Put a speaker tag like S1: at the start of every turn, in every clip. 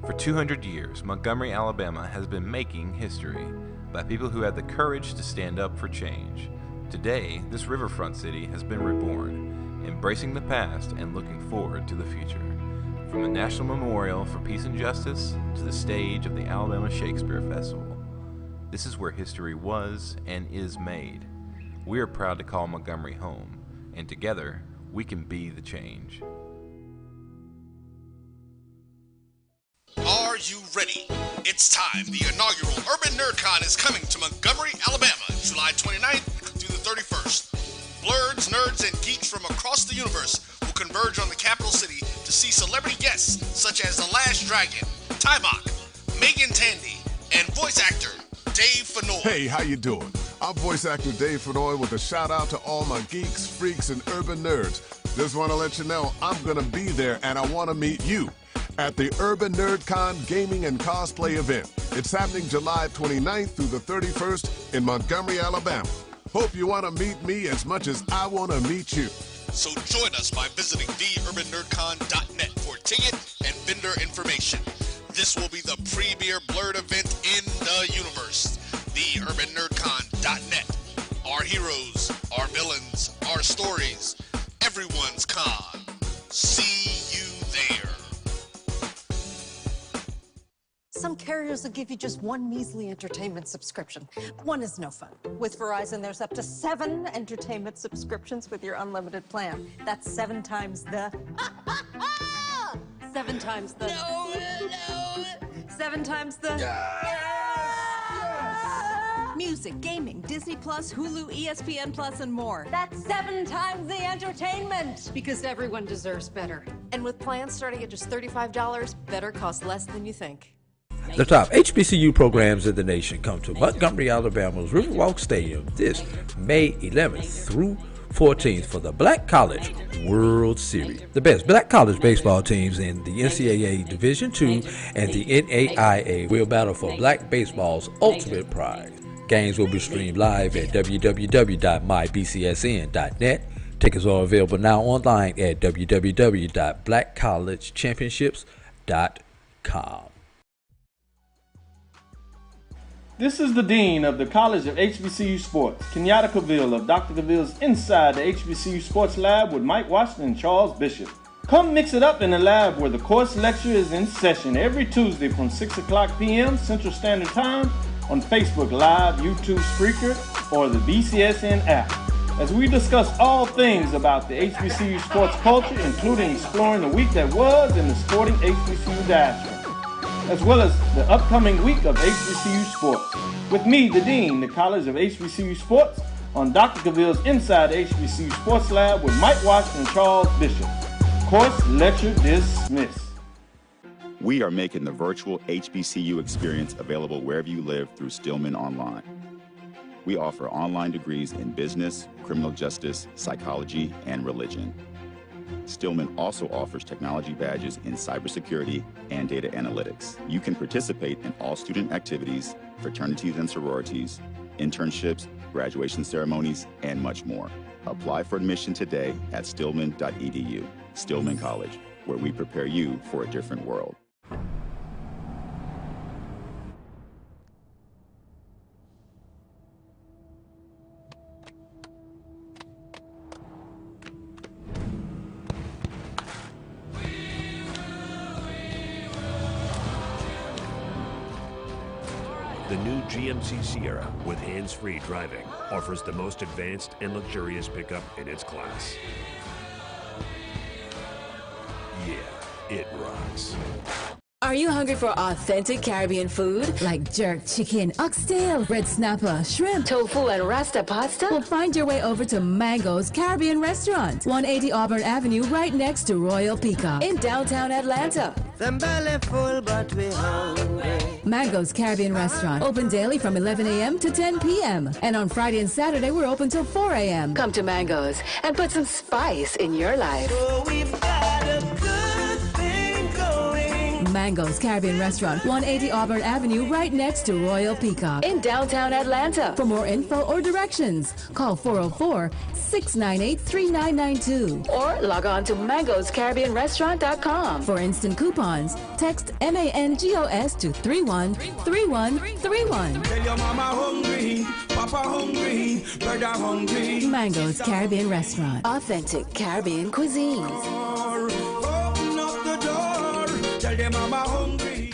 S1: For 200 years, Montgomery, Alabama has been making history by people who had the courage to stand up for change. Today, this riverfront city has been reborn, embracing the past and looking forward to the future. From the National Memorial for Peace and Justice to the stage of the Alabama Shakespeare Festival, this is where history was and is made. We are proud to call Montgomery home, and together, we can be the change.
S2: Are you ready? It's time. The inaugural Urban NerdCon is coming to Montgomery, Alabama, July 29th through the 31st. Blurs, nerds, and geeks from across the universe will converge on the capital city to see celebrity guests such as The Last Dragon, Timok, Megan Tandy, and voice actor Dave Fennoy.
S3: Hey, how you doing? I'm voice actor Dave Fennoy with a shout out to all my geeks, freaks, and urban nerds. Just want to let you know I'm going to be there and I want to meet you at the Urban NerdCon Gaming and Cosplay event. It's happening July 29th through the 31st in Montgomery, Alabama. Hope you want to meet me as much as I want to meet you.
S2: So join us by visiting theurbannerdcon.net for ticket and vendor information. This will be the premier Blurred event in the universe. Theurbannerdcon.net. Our heroes, our villains, our stories, everyone's con. See you there.
S4: Some carriers will give you just one measly entertainment subscription. One is no fun. With Verizon, there's up to 7 entertainment subscriptions with your unlimited plan. That's 7 times the... 7 times the... No. 7 times the... Music, gaming, Disney Plus, Hulu, ESPN Plus, and more. That's 7 times the entertainment.
S5: Because everyone deserves better. And with plans starting at just $35, better costs less than you think.
S6: The top HBCU programs in the nation come to Montgomery, Alabama's Riverwalk Stadium this May 11th through 14th for the Black College World Series. The best Black college baseball teams in the NCAA Division II and the NAIA will battle for Black baseball's ultimate prize. Games will be streamed live at www.mybcsn.net. Tickets are available now online at www.blackcollegechampionships.com.
S7: This is the Dean of the College of HBCU Sports, Kenyatta Cavill of Dr. Cavill's Inside the HBCU Sports Lab with Mike Washington and Charles Bishop. Come mix it up in the lab where the course lecture is in session every Tuesday from 6 o'clock p.m. Central Standard Time on Facebook Live, YouTube Spreaker, or the BCSN app, as we discuss all things about the HBCU sports culture, including exploring the week that was in the sporting HBCU diaspora, as well as the upcoming week of HBCU sports. With me, the Dean, the College of HBCU Sports, on Dr. Cavill's Inside the HBCU Sports Lab with Mike Washington and Charles Bishop. Course lecture dismissed.
S8: We are making the virtual HBCU experience available wherever you live through Stillman Online. We offer online degrees in business, criminal justice, psychology, and religion. Stillman also offers technology badges in cybersecurity and data analytics. You can participate in all student activities, fraternities and sororities, internships, graduation ceremonies, and much more. Apply for admission today at stillman.edu. Stillman College, where we prepare you for a different world.
S9: The new GMC Sierra with hands-free driving offers the most advanced and luxurious pickup in its class. Yeah, it rocks.
S10: Are you hungry for authentic Caribbean food? Like jerk chicken, oxtail, red snapper, shrimp, tofu, and rasta pasta? Well, find your way over to Mango's Caribbean Restaurant, 180 Auburn Avenue, right next to Royal Peacock in downtown Atlanta.
S11: Them belly full, but we hungry.
S10: Mango's Caribbean Restaurant, open daily from 11 a.m. to 10 p.m. And on Friday and Saturday, we're open till 4 a.m. Come to Mango's and put some spice in your life.
S11: Oh, we've got a good thing going.
S10: Mango's Caribbean Restaurant, 180 Auburn Avenue, right next to Royal Peacock in downtown Atlanta. For more info or directions, call 404-698-3992 or log on to mangoscaribbeanrestaurant.com. For instant coupons, text MANGOS to 313131.
S11: Tell your mama hungry, papa hungry, brother hungry.
S10: Mango's Caribbean Restaurant. Authentic Caribbean cuisines.
S11: Open up the door, tell your mama hungry.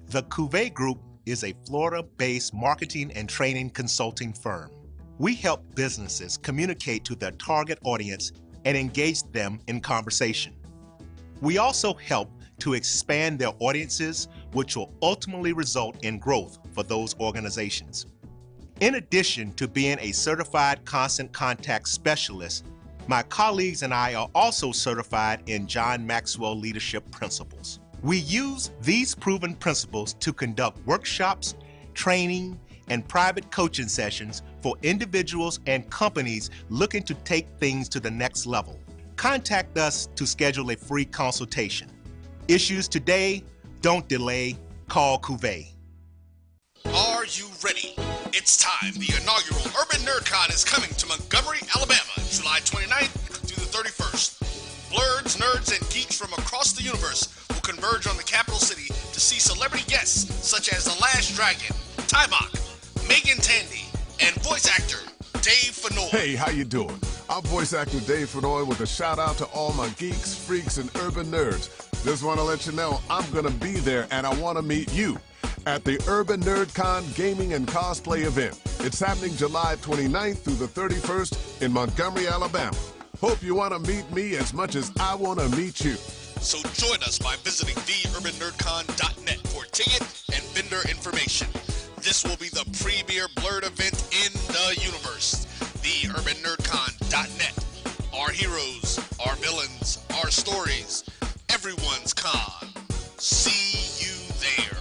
S12: The Cuvée Group is a Florida-based marketing and training consulting firm. We help businesses communicate to their target audience and engage them in conversation. We also help to expand their audiences, which will ultimately result in growth for those organizations. In addition to being a certified constant contact specialist, my colleagues and I are also certified in John Maxwell Leadership Principles. We use these proven principles to conduct workshops, training, and private coaching sessions for individuals and companies looking to take things to the next level. Contact us to schedule a free consultation. Issues today, don't delay, call Cuvée.
S2: Are you ready? It's time. The inaugural Urban NerdCon is coming to Montgomery, Alabama, July 29th through the 31st. Blurs, nerds, and geeks from across the universe will converge on the capital city to see celebrity guests such as The Last Dragon, Tybok, Megan Tandy, and voice actor Dave Fennoy.
S3: Hey, how you doing? I'm voice actor Dave Fennoy with a shout out to all my geeks, freaks, and urban nerds. Just want to let you know I'm going to be there and I want to meet you at the Urban NerdCon Gaming and Cosplay event. It's happening July 29th through the 31st in Montgomery, Alabama. Hope you want to meet me as much as I want to meet you.
S2: So join us by visiting theurbannerdcon.net for ticket and vendor information. This will be the premier blurred event in the universe. Theurbannerdcon.net. Our heroes, our villains, our stories, everyone's con. See you there.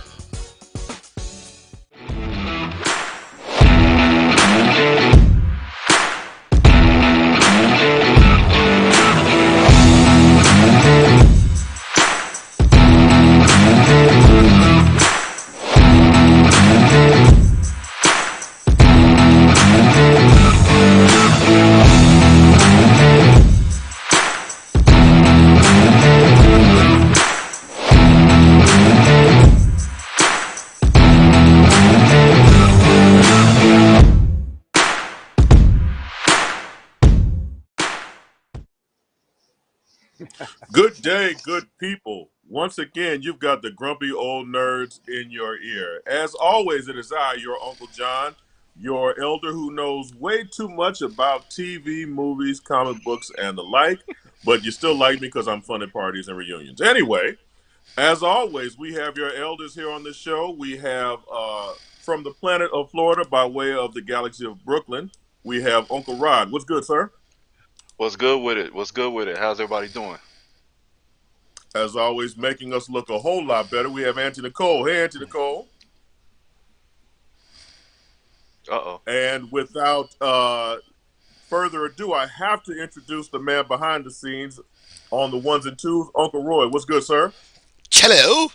S13: Good day, good people. Once again, you've got the grumpy old nerds in your ear. As always, it is I, your Uncle John, your elder who knows way too much about TV, movies, comic books, and the like, but you still like me because I'm fun at parties and reunions. Anyway, as always, we have your elders here on the show. We have, from the planet of Florida by way of the galaxy of Brooklyn, we have Uncle Rod. What's good, sir?
S14: What's good with it? What's good with it? How's everybody doing?
S13: As always, making us look a whole lot better, we have Auntie Nicole. Hey, Auntie Nicole.
S14: Uh-oh.
S13: And without further ado, I have to introduce the man behind the scenes on the ones and twos, Uncle Roy. What's good, sir?
S2: Hello.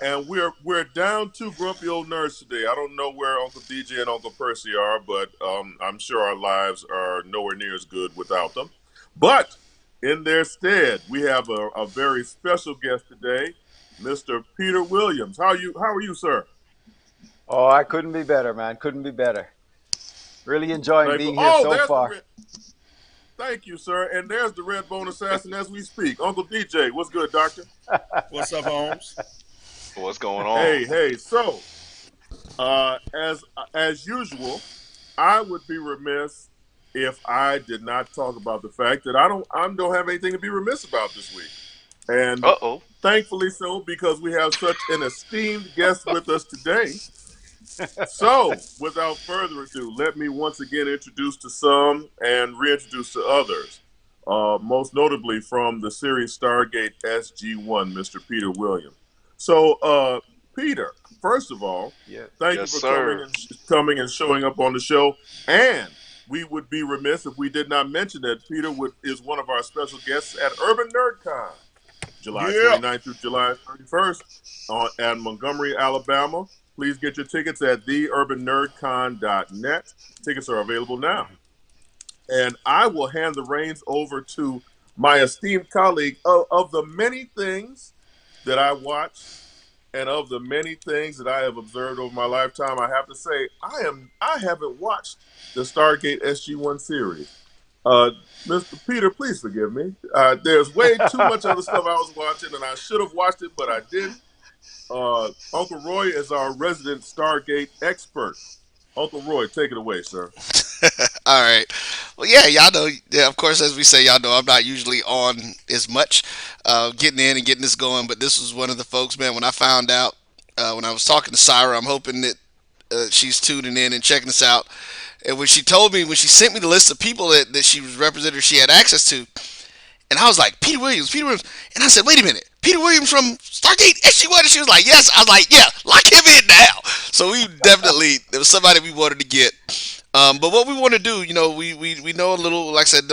S13: And we're down two grumpy old nerds today. I don't know where Uncle DJ and Uncle Percy are, but I'm sure our lives are nowhere near as good without them. But in their stead, we have a very special guest today, Mr. Peter Williams. How are you, sir?
S15: Oh, I couldn't be better, man. Couldn't be better. Really enjoying being here so far.
S13: Thank you, sir. And there's the Red Bone Assassin as we speak. Uncle DJ, what's good, doctor?
S14: What's up, Holmes? What's going on?
S13: Hey. So, as usual, I would be remiss if I did not talk about the fact that I don't have anything to be remiss about this week. And thankfully so, because we have such an esteemed guest with us today. So, without further ado, let me once again introduce to some and reintroduce to others. Most notably from the series Stargate SG-1, Mr. Peter Williams. So, Peter, first of all, thank you for coming and showing up on the show. And we would be remiss if we did not mention that Peter is one of our special guests at Urban NerdCon. July 29th through July 31st at Montgomery, Alabama. Please get your tickets at theurbannerdcon.net. Tickets are available now. And I will hand the reins over to my esteemed colleague. Of the many things that I watch and of the many things that I have observed over my lifetime, I have to say I haven't watched the Stargate SG-1 series. Mr. Peter, please forgive me. There's way too much other stuff I was watching, and I should have watched it, but I didn't. Uncle Roy is our resident Stargate expert. Uncle Roy, take it away, sir.
S2: All right. Well, yeah, y'all know. Yeah, of course, as we say, y'all know I'm not usually on as much, getting in and getting this going. But this was one of the folks, man. When I found out, when I was talking to Syra, I'm hoping that she's tuning in and checking us out. And when she told me, when she sent me the list of people that she was represented, she had access to, and I was like, Peter Williams. And I said, wait a minute, Peter Williams from Stargate SG-1? And she was like, yes. I was like, yeah, lock him in now. So we definitely, there was somebody we wanted to get. But what we want to do, you know, we know a little, like I said,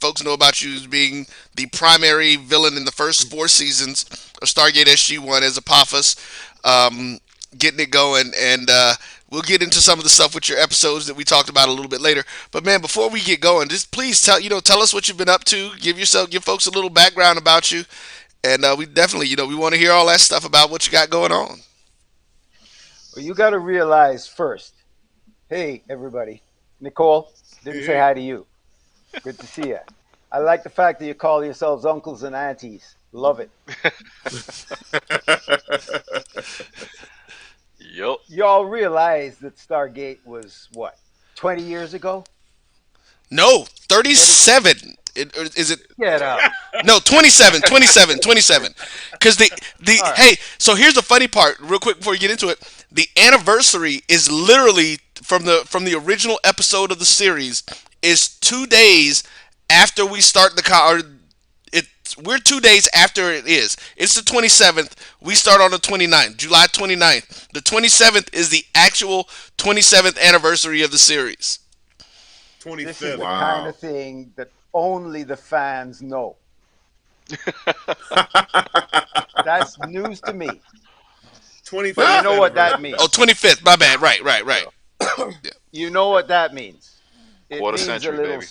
S2: folks know about you as being the primary villain in the first 4 seasons of Stargate SG-1 as Apophis, getting it going, and we'll get into some of the stuff with your episodes that we talked about a little bit later. But man, before we get going, just please tell us what you've been up to. Give folks a little background about you, and we definitely, we want to hear all that stuff about what you got going on.
S15: Well, you got to realize first. Hey, everybody. Nicole, didn't say hi to you. Good to see you. I like the fact that you call yourselves uncles and aunties. Love it.
S14: Yup.
S15: Y'all realize that Stargate was, what, 20 years ago?
S2: No, 37. Is it?
S15: Get out.
S2: No, 27. Because right. Hey, so here's the funny part, real quick before you get into it. The anniversary is literally from the original episode of the series is 2 days after we start we're 2 days after it is. It's the 27th. We start on the 29th, July 29th. The 27th is the actual 27th anniversary of the series.
S15: 25th. This is the kind of thing that only the fans know. That's news to me.
S13: 25th.
S15: You know what that means.
S2: Oh, 25th. My bad. Right.
S15: Yeah. You know what that means. It
S14: Quarter
S15: means
S14: century,
S15: baby.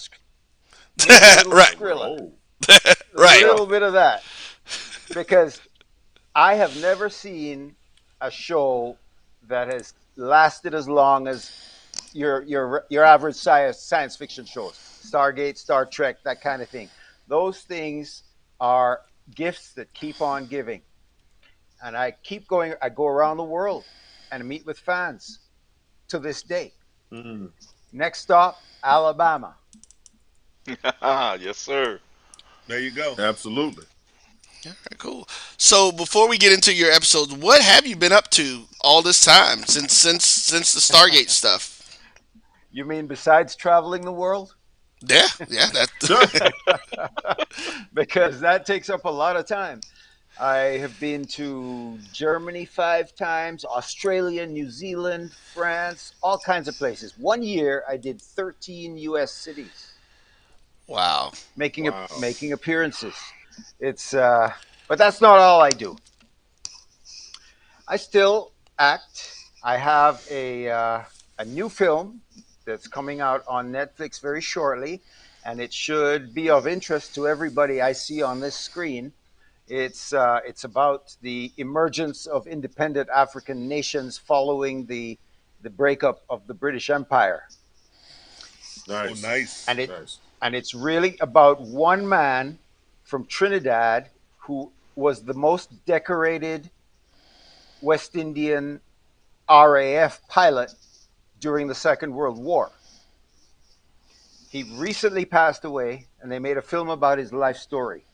S2: Right.
S15: Right. A little bit of that. Because I have never seen a show that has lasted as long as your average science fiction shows. Stargate, Star Trek, that kind of thing. Those things are gifts that keep on giving. And I keep going. I go around the world and meet with fans to this day.
S13: Mm.
S15: Next stop, Alabama.
S14: Yes, sir.
S13: There you go. Absolutely.
S2: All right, cool. So before we get into your episodes, what have you been up to all this time since the Stargate stuff?
S15: You mean besides traveling the world?
S2: Yeah, that.
S15: Because that takes up a lot of time. I have been to Germany 5 times, Australia, New Zealand, France, all kinds of places. 1 year, I did 13 U.S. cities.
S2: Wow.
S15: Making appearances. It's but that's not all I do. I still act. I have a new film that's coming out on Netflix very shortly, and it should be of interest to everybody I see on this screen. It's about the emergence of independent African nations following the breakup of the British Empire.
S13: Nice.
S15: Oh, nice. And it's really about one man from Trinidad who was the most decorated West Indian RAF pilot during the Second World War. He recently passed away, and they made a film about his life story.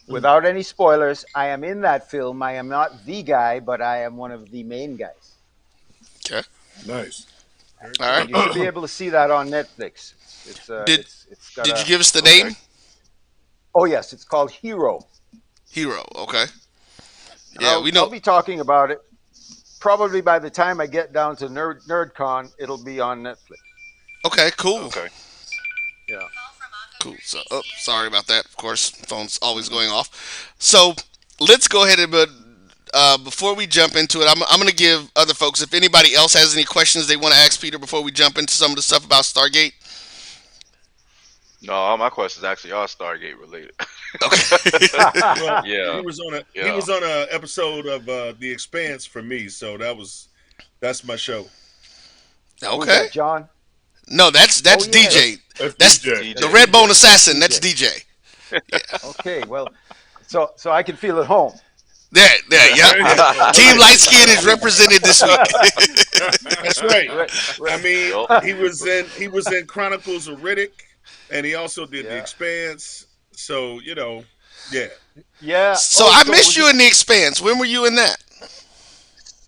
S15: Without any spoilers, I am in that film. I am not the guy, but I am one of the main guys.
S2: Okay.
S13: Nice.
S2: All right.
S15: You should be able to see that on Netflix.
S2: Did you give us the name?
S15: Oh, yes. It's called Hero.
S2: Hero. Okay. Yeah, we know.
S15: I'll be talking about it. Probably by the time I get down to NerdCon, it'll be on Netflix.
S2: Okay, cool.
S14: Okay.
S15: Yeah.
S2: Cool. So, sorry about that. Of course, phone's always going off. So, let's go ahead and before we jump into it, I'm going to give other folks, if anybody else has any questions they want to ask Peter before we jump into some of the stuff about Stargate.
S14: No, all my questions actually are Stargate related.
S16: Well,
S14: Yeah.
S16: he was on a episode of The Expanse for me, so that's my show.
S15: Who's that, John?
S2: No, that's DJ.
S13: That's DJ.
S2: The Redbone Assassin. That's DJ.
S15: Yeah. Okay, well, so I can feel at home.
S2: Yeah. Team Light Skin is represented this week.
S16: That's right. I mean, he was in Chronicles of Riddick, and he also did The Expanse. So
S15: yeah.
S2: So I missed you in The Expanse. When were you in that?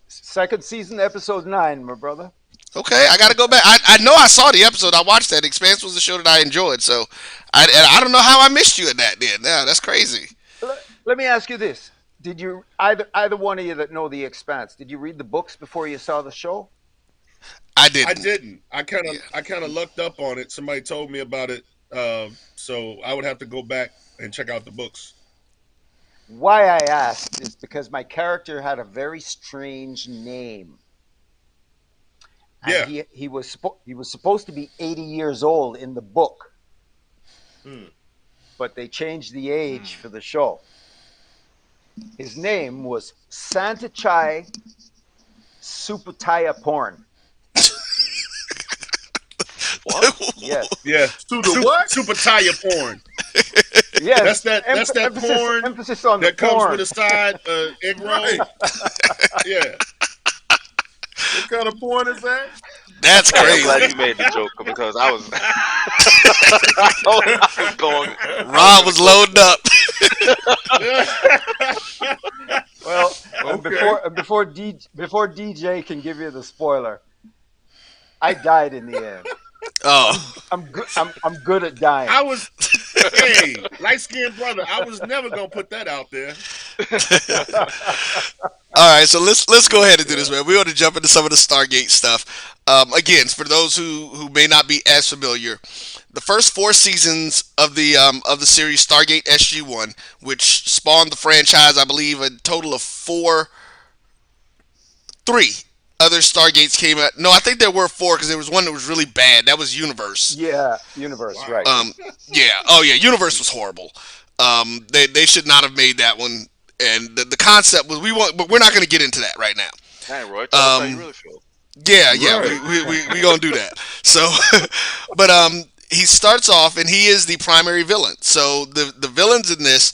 S15: Second season, episode 9, my brother.
S2: Okay, I got to go back. I know I saw the episode. I watched that. Expanse was the show that I enjoyed. So I don't know how I missed you in that. Then, yeah, that's crazy.
S15: Let me ask you this: did you either one of you that know The Expanse? Did you read the books before you saw the show?
S2: I didn't.
S16: I didn't. I kind of looked up on it. Somebody told me about it, so I would have to go back and check out the books.
S15: Why I asked is because my character had a very strange name. And he was supposed to be 80 years old in the book, but they changed the age for the show. His name was Santa Chai Supataya Porn.
S14: What?
S15: Yes.
S16: Yeah. Supataya Porn.
S15: Yes.
S16: That's that porn
S15: emphasis on
S16: that
S15: the porn.
S16: comes with a side egg roll. Yeah.
S13: What kind of porn is that?
S2: That's
S14: I'm
S2: crazy.
S14: glad you made the joke because I was, I was going.
S2: Rob was loading up.
S15: Well, before DJ can give you the spoiler, I died in the end.
S2: Oh,
S15: I'm good. I'm good at dying.
S16: Hey, light skinned brother. I was never gonna put that out there.
S2: All right, so let's go ahead and do this, man. We want to jump into some of the Stargate stuff. Again, for those who may not be as familiar, the first 4 seasons of the series Stargate SG-1, which spawned the franchise, I believe, a total of 3 other Stargates came out. No, I think there were 4 because there was one that was really bad. That was Universe.
S15: Yeah, Universe, right?
S2: Yeah. Oh, yeah. Universe was horrible. They should not have made that one. And the concept was but we're not going to get into that right now.
S14: Hey, Roy, tell us how you really feel.
S2: Yeah,
S13: Right.
S2: we gonna do that. So, but he starts off and he is the primary villain. So the villains in this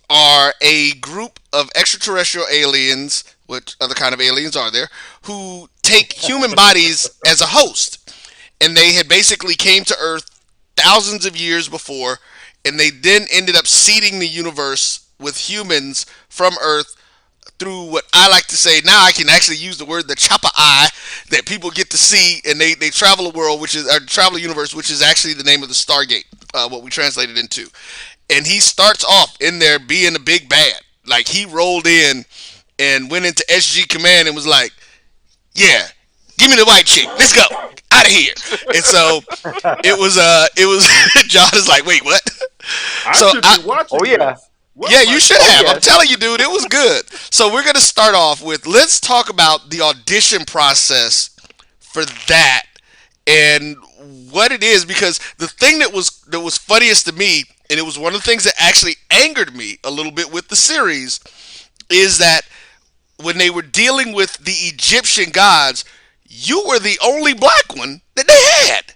S2: are a group of extraterrestrial aliens. What other kind of aliens are there? Who take human bodies as a host, and they had basically came to Earth thousands of years before, and they then ended up seeding the universe with humans from Earth through what I like to say, now I can actually use the word the chopper eye, that people get to see, and they travel a world, travel a universe, which is actually the name of the Stargate, what we translated into. And he starts off in there being a big bad. Like, he rolled in and went into SG Command and was like, yeah, give me the white chick, let's go, out of here. And so it was John is like, wait, what?
S13: I should be watching this.
S2: Yeah, you should have. I'm telling you, dude, it was good. So we're going to start off with, let's talk about the audition process for that and what it is, because the thing that was funniest to me, and it was one of the things that actually angered me a little bit with the series, is that when they were dealing with the Egyptian gods, you were the only black one that they had.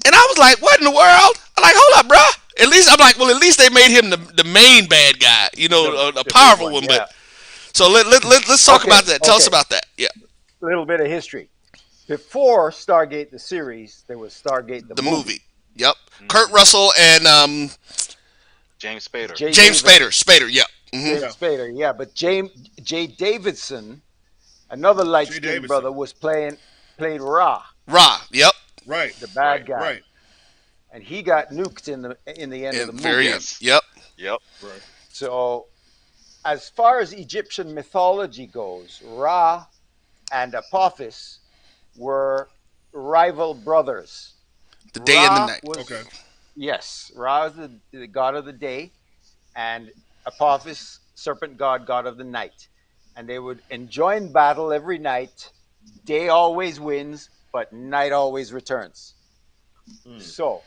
S2: And I was like, what in the world? I'm like, hold up, bro. At least they made him the main bad guy, a powerful one.
S15: Yeah.
S2: But so let's talk about that. Tell us about that. Yeah.
S15: A little bit of history. Before Stargate the series, there was Stargate the movie.
S2: Yep. Kurt Russell and
S14: James Spader.
S2: James Spader. Yeah.
S15: Mm-hmm. James Spader. Yeah. But Jay Davidson, another light-skinned brother, played Ra.
S2: Yep.
S16: Right.
S15: The bad guy.
S16: Right.
S15: And he got nuked in the end of the movie.
S2: Yep.
S14: Right.
S15: So, as far as Egyptian mythology goes, Ra and Apophis were rival brothers.
S2: The day and the night.
S15: Yes, Ra is the god of the day, and Apophis, serpent god, god of the night. And they would enjoin battle every night. Day always wins, but night always returns. So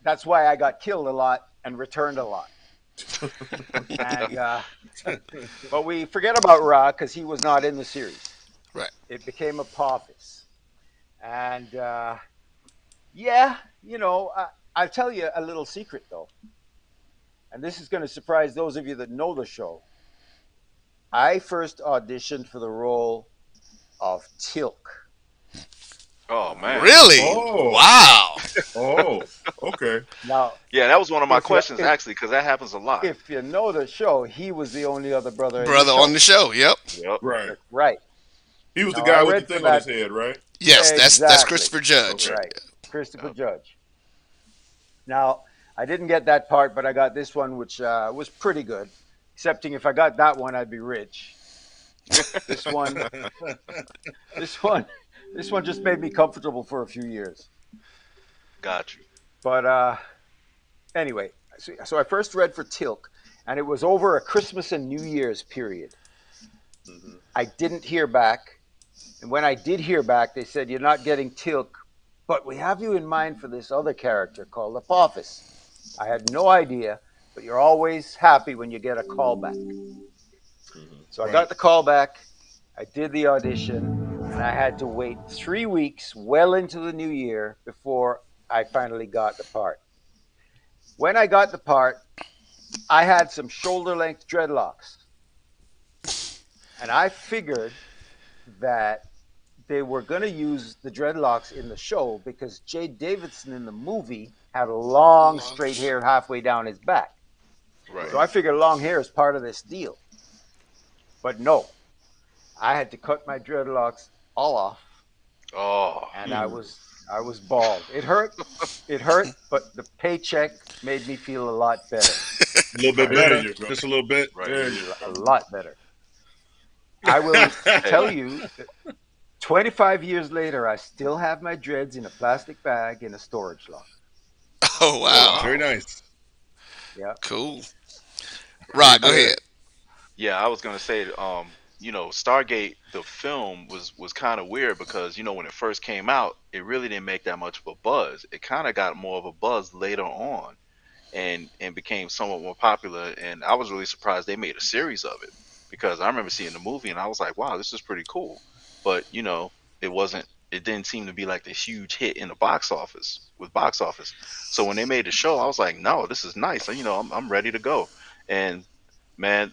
S15: that's why I got killed a lot and returned a lot. And but we forget about Ra because he was not in the series.
S17: Right.
S15: It became Apophis, and yeah, I'll tell you a little secret though, and this is going to surprise those of you that know the show. I first auditioned for the role of Tilk.
S14: Oh man!
S17: Really?
S13: Oh.
S17: Wow.
S13: Oh, okay.
S15: Now,
S14: Yeah, that was one of my
S15: if you-
S14: questions
S15: if-
S14: actually, because that happens a lot.
S15: if you know the show, he was the only other brother.
S17: Brother on the show. Yep.
S14: Yep.
S13: Right.
S15: Right.
S13: He was the
S15: Now,
S13: guy
S15: I
S13: with
S15: read
S13: the thing
S15: for
S13: on his
S15: that-
S13: head, right?
S17: Yes, that's
S15: Exactly.
S17: Christopher Judge.
S15: Right. Christopher Judge. Now, I didn't get that part, but I got this one, which was pretty good. Excepting if I got that one, I'd be rich. This one, this one just made me comfortable for a few years.
S14: Got you.
S15: But anyway, so I first read for Tilk, and it was over a Christmas and New Year's period. I didn't hear back, and when I did hear back, they said, "You're not getting Tilk, but we have you in mind for this other character called Apophis." I had no idea, but you're always happy when you get a call back. So I got the call back, I did the audition, and I had to wait 3 weeks, well into the new year, before I finally got the part. When I got the part, I had some shoulder-length dreadlocks. And I figured that they were going to use the dreadlocks in the show because Jade Davidson in the movie had long straight hair halfway down his back.
S14: Right.
S15: So I figured long hair is part of this deal. But no, I had to cut my dreadlocks all off,
S14: Oh.
S15: and I was bald. It hurt, but the paycheck made me feel a lot better.
S16: A little bit better, just a little bit.
S15: A lot better. I will tell you, that 25 years later, I still have my dreads in a plastic bag in a storage locker.
S17: Oh wow.
S16: Very nice.
S15: Yeah.
S17: Cool. Rod, go ahead.
S14: Yeah, I was gonna say, Stargate, the film was kind of weird because when it first came out, it really didn't make that much of a buzz. It kind of got more of a buzz later on, and became somewhat more popular. And I was really surprised they made a series of it because I remember seeing the movie and I was like, wow, this is pretty cool. But it wasn't. It didn't seem to be like this huge hit in the box office. So when they made the show, I was like, no, this is nice. I'm ready to go. And man,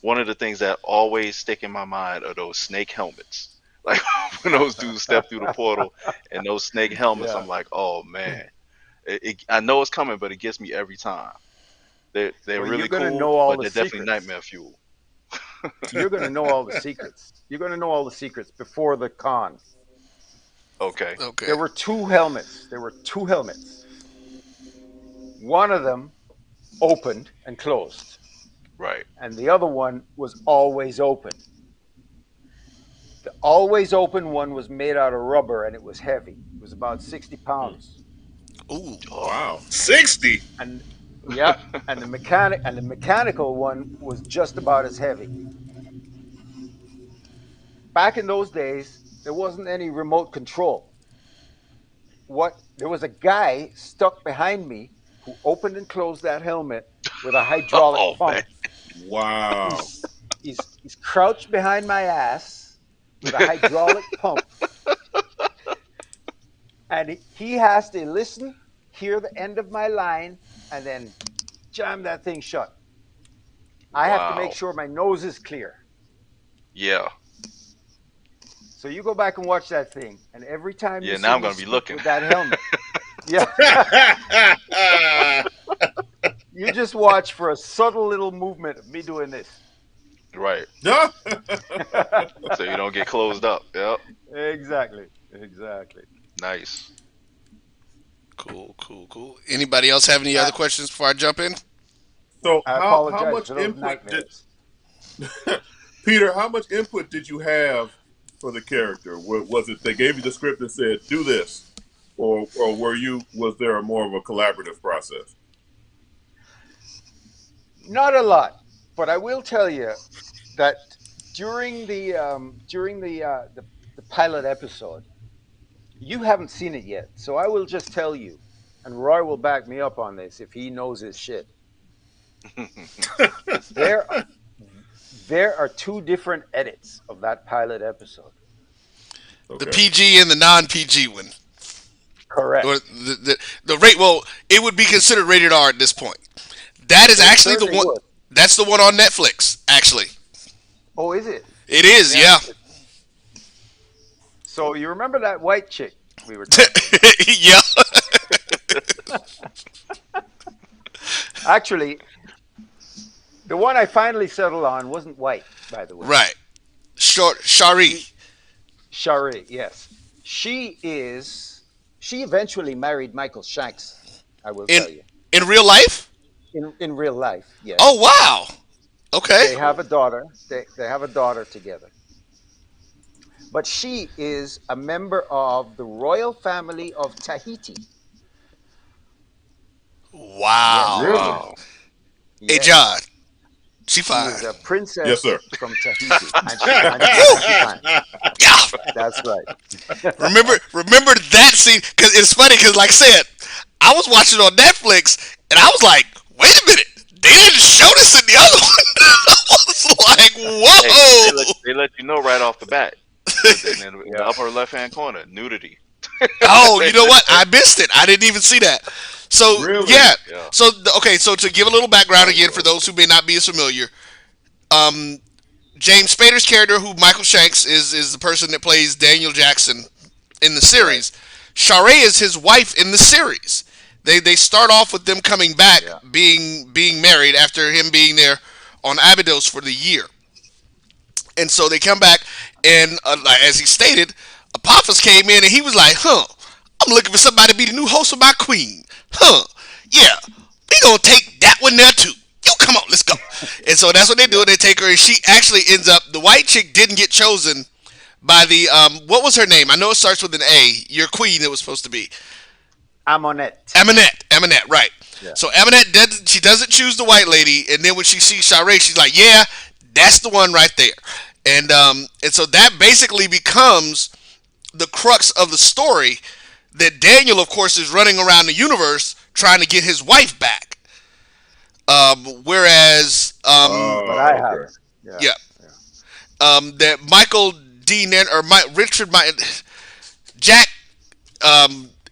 S14: one of the things that always stick in my mind are those snake helmets. Like when those dudes step through the portal and those snake helmets,
S15: Yeah.
S14: I'm like, oh man, I know it's coming, but it gets me every time. They're
S15: Well,
S14: really
S15: you're gonna
S14: cool,
S15: know all
S14: but
S15: the
S14: they're definitely
S15: secrets.
S14: nightmare fuel.
S15: You're going to know all the secrets. You're going to know all the secrets before the con.
S14: Okay.
S17: Okay.
S15: There were two helmets. One of them opened and closed,
S14: Right.
S15: and the other one was always open. The always open one was made out of rubber, and it was heavy. It was about 60 pounds.
S17: Ooh.
S13: Wow.
S16: 60.
S15: And and the mechanical one was just about as heavy. Back in those days, there wasn't any remote control. There was a guy stuck behind me who opened and closed that helmet with a hydraulic pump.
S14: Man.
S13: Wow.
S15: He's crouched behind my ass with a hydraulic pump, and he has to listen, hear the end of my line, and then jam that thing shut. I have to make
S14: Wow.
S15: sure my nose is clear.
S14: Yeah.
S15: So you go back and watch that thing, and every time
S14: Yeah,
S15: you
S14: now
S15: see
S14: I'm
S15: me
S14: gonna be
S15: speak
S14: looking.
S15: with that helmet, you just watch for a subtle little movement of me doing this.
S14: Right.
S13: No.
S14: So you don't get closed up. Yep.
S15: Exactly.
S14: Nice.
S17: Cool. Anybody else have any other questions before I jump in?
S13: So
S15: I
S13: how
S15: apologize
S13: much
S15: for those
S13: input did
S15: nightmares.
S13: Peter? How much input did you have for the character? Was it they gave you the script and said, "Do this"? or was there more of a collaborative process?
S15: Not a lot, but I will tell you that during the pilot episode, you haven't seen it yet, so I will just tell you, and Roy will back me up on this if he knows his shit. there, there are two different edits of that pilot episode.
S17: The PG and the non-PG one.
S15: Correct.
S17: Or the rate. Well, it would be considered rated R at this point. That is actually the one.
S15: Would.
S17: That's the one on Netflix. Actually.
S15: Oh, is it?
S17: It is. Yeah.
S15: So you remember that white chick we were talking about?
S17: Yeah.
S15: Actually, the one I finally settled on wasn't white, by the way.
S17: Right. Shari,
S15: yes. She eventually married Michael Shanks, I will tell you.
S17: In real life?
S15: In real life, yes.
S17: Oh, wow. Okay.
S15: They have a daughter. They have a daughter together. But she is a member of the royal family of Tahiti.
S17: Wow.
S15: Yes.
S17: Really? Yes. Hey, John. She fine.
S15: She is a princess
S13: yes, sir.
S15: From Tahiti. And she fine.
S17: Yeah.
S15: That's right.
S17: Remember that scene? Because it's funny because, like I said, I was watching on Netflix, and I was like, wait a minute. They didn't show this in the other one. I was like, whoa.
S14: Hey, they let you know right off the bat. In the upper left-hand corner, nudity.
S17: Oh, you know what? I missed it. I didn't even see that. So,
S13: really?
S17: Yeah. So, okay, so to give a little background again for those who may not be as familiar, James Spader's character, who Michael Shanks is the person that plays Daniel Jackson in the series. Shari is his wife in the series. They start off with them coming back, being married after him being there on Abydos for the year. And so they come back, and as he stated, Apophis came in, and he was like, I'm looking for somebody to be the new host of my queen. Yeah, we gonna take that one there too. Yo, come on, let's go. And so that's what they do. They take her, and she actually ends up, the white chick didn't get chosen by the, what was her name? I know it starts with an A. Your queen, it was supposed to be. Amonette, right. Yeah. So Amonette, doesn't choose the white lady, and then when she sees Shari, she's like, yeah, that's the one right there. And so that basically becomes the crux of the story, that Daniel, of course, is running around the universe trying to get his wife back. Whereas,
S15: but I have,
S17: that Michael Dean or Jack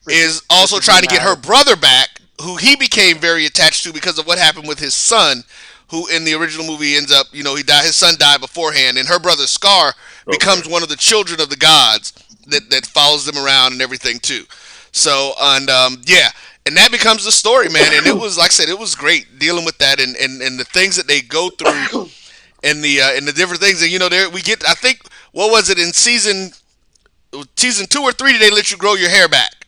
S17: is also trying to get her brother back, who he became very attached to because of what happened with his son, who in the original movie ends up, he died. His son died beforehand, and her brother Scar becomes one of the children of the gods that follows them around and everything too. So, and that becomes the story, man. And it was, like I said, it was great dealing with that and the things that they go through and the different things. And there we get. I think, what was it in season 2 or 3? Did they let you grow your hair back,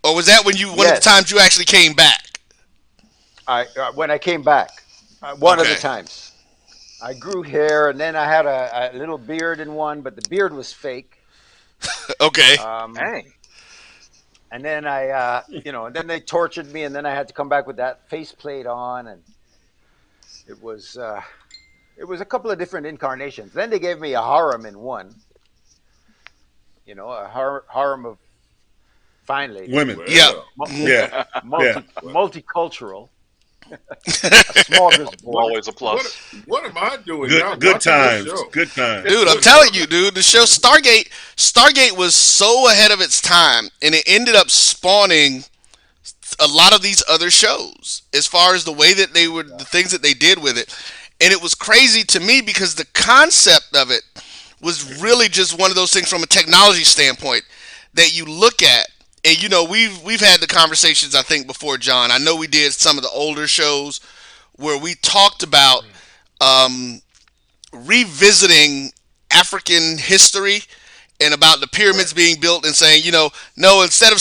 S17: or was that when one of the times you actually came back?
S15: When I came back. One of the times. I grew hair, and then I had a little beard in one, but the beard was fake.
S17: Okay.
S15: Dang. And then and then they tortured me, and then I had to come back with that faceplate on, and it was a couple of different incarnations. Then they gave me a harem in one. A harem of fine ladies.
S16: Women.
S15: Multicultural.
S14: Always a plus.
S13: What am I doing?
S16: Good times. Good times.
S17: Dude, I'm telling you, dude, the show Stargate was so ahead of its time, and it ended up spawning a lot of these other shows as far as the way that they were, the things that they did with it. And it was crazy to me because the concept of it was really just one of those things from a technology standpoint that you look at. And we've had the conversations, I think, before, John. I know we did some of the older shows where we talked about revisiting African history and about the pyramids being built and saying, no, instead of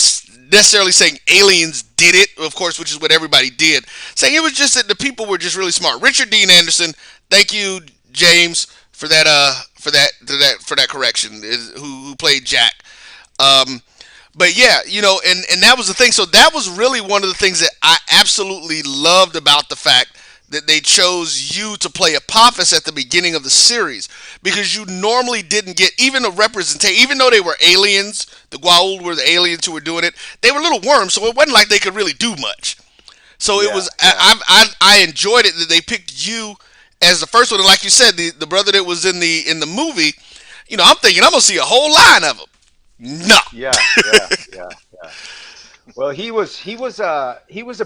S17: necessarily saying aliens did it, of course, which is what everybody did, saying it was just that the people were just really smart. Richard Dean Anderson, thank you, James, for that correction, who played Jack. But yeah, and that was the thing. So that was really one of the things that I absolutely loved about the fact that they chose you to play Apophis at the beginning of the series, because you normally didn't get even a representation. Even though they were aliens, the Goa'uld were the aliens who were doing it. They were little worms, so it wasn't like they could really do much. So it was. I enjoyed it that they picked you as the first one, and like you said, the brother that was in the movie. I'm thinking I'm gonna see a whole line of them. No.
S15: Yeah. Well, he was a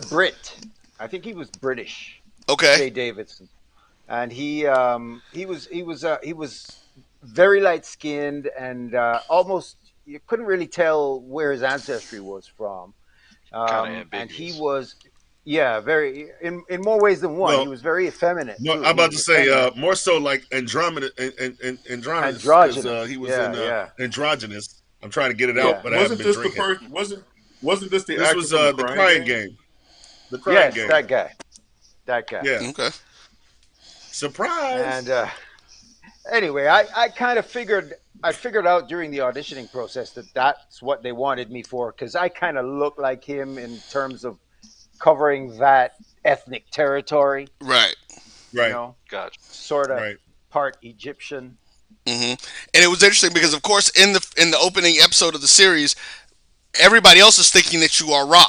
S15: Brit. I think he was British.
S17: Okay.
S15: Jay Davidson, and he was very light skinned and almost you couldn't really tell where his ancestry was from.
S14: Kind of
S15: And he
S14: ambiguous.
S15: was, yeah, very in more ways than one. He
S16: Well,
S15: was very effeminate.
S16: no,
S15: Too.
S16: I'm
S15: He
S16: about
S15: was
S16: to say
S15: effeminate.
S16: more so like Andromeda and Andromedus, because
S15: Androgynous.
S16: he was in
S15: Yeah.
S16: Androgynous. I'm trying to get it
S15: Yeah.
S16: out, but I haven't
S13: Wasn't
S16: been
S13: this the
S16: drinking.
S13: first? Wasn't this the
S16: This
S13: actor
S16: was
S13: from
S16: the Crying
S13: Game?
S16: Game. The Crying
S15: Yes,
S16: Game.
S15: that guy. That guy.
S16: Yeah.
S17: Okay.
S16: Surprise.
S15: And anyway, I kind of figured out during the auditioning process that that's what they wanted me for, because I kind of look like him in terms of covering that ethnic territory.
S17: Right.
S16: Right.
S14: Gotcha.
S15: Sort of
S16: Right.
S15: part Egyptian.
S17: And it was interesting because, of course, in the opening episode of the series, everybody else is thinking that you are Ra,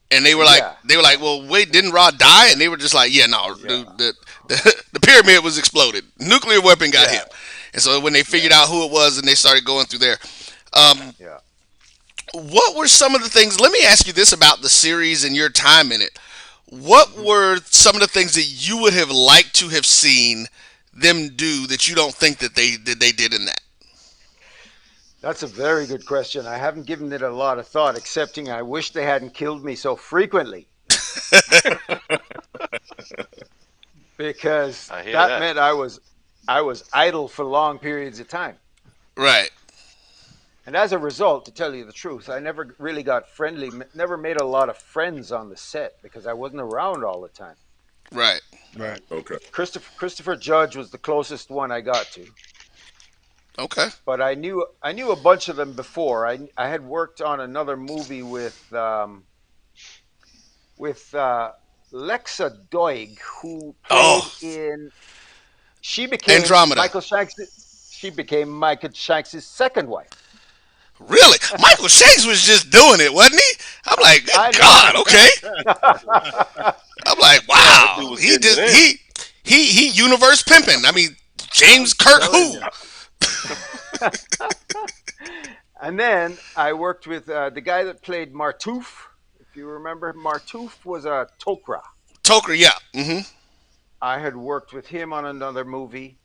S17: and they were like, well, wait, didn't Ra die? And they were just like, yeah, no, dude, the pyramid was exploded, nuclear weapon got him, and so when they figured out who it was and they started going through there. What were some of the things? Let me ask you this about the series and your time in it. What were some of the things that you would have liked to have seen them do that you don't think that they did in that?
S15: That's a very good question. I haven't given it a lot of thought, excepting I wish they hadn't killed me so frequently. Because that meant I was idle for long periods of time.
S17: Right.
S15: And as a result, to tell you the truth, I never really got friendly, never made a lot of friends on the set because I wasn't around all the time.
S17: Right.
S16: Right.
S13: Okay.
S15: Christopher Judge was the closest one I got to.
S17: Okay.
S15: But I knew a bunch of them before. I had worked on another movie with Lexa Doig, who played in. She became
S17: Andromeda.
S15: She became Michael Shanks' second wife.
S17: Really? Michael Shanks was just doing it, wasn't he? I'm like, good God, okay. I'm like, wow. He universe pimping. I mean, James Kirk who?
S15: And then I worked with the guy that played Martouf. If you remember, Martouf was a Tok'ra.
S17: Tok'ra, yeah. Mm-hmm.
S15: I had worked with him on another movie.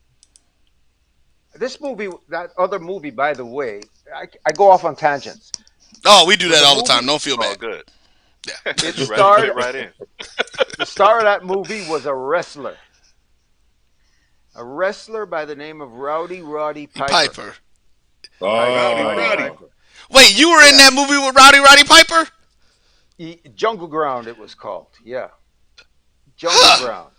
S15: That other movie, by the way, I go off on tangents.
S17: Oh, we do that all the time. Don't feel bad.
S14: Good.
S17: Yeah.
S15: It
S14: starred right in.
S15: The star of that movie was a wrestler. A wrestler by the name of Rowdy Roddy Piper.
S16: Rowdy.
S17: Wait, you were in that movie with Rowdy Roddy Piper?
S15: Jungle Ground, it was called. Yeah. Jungle Ground.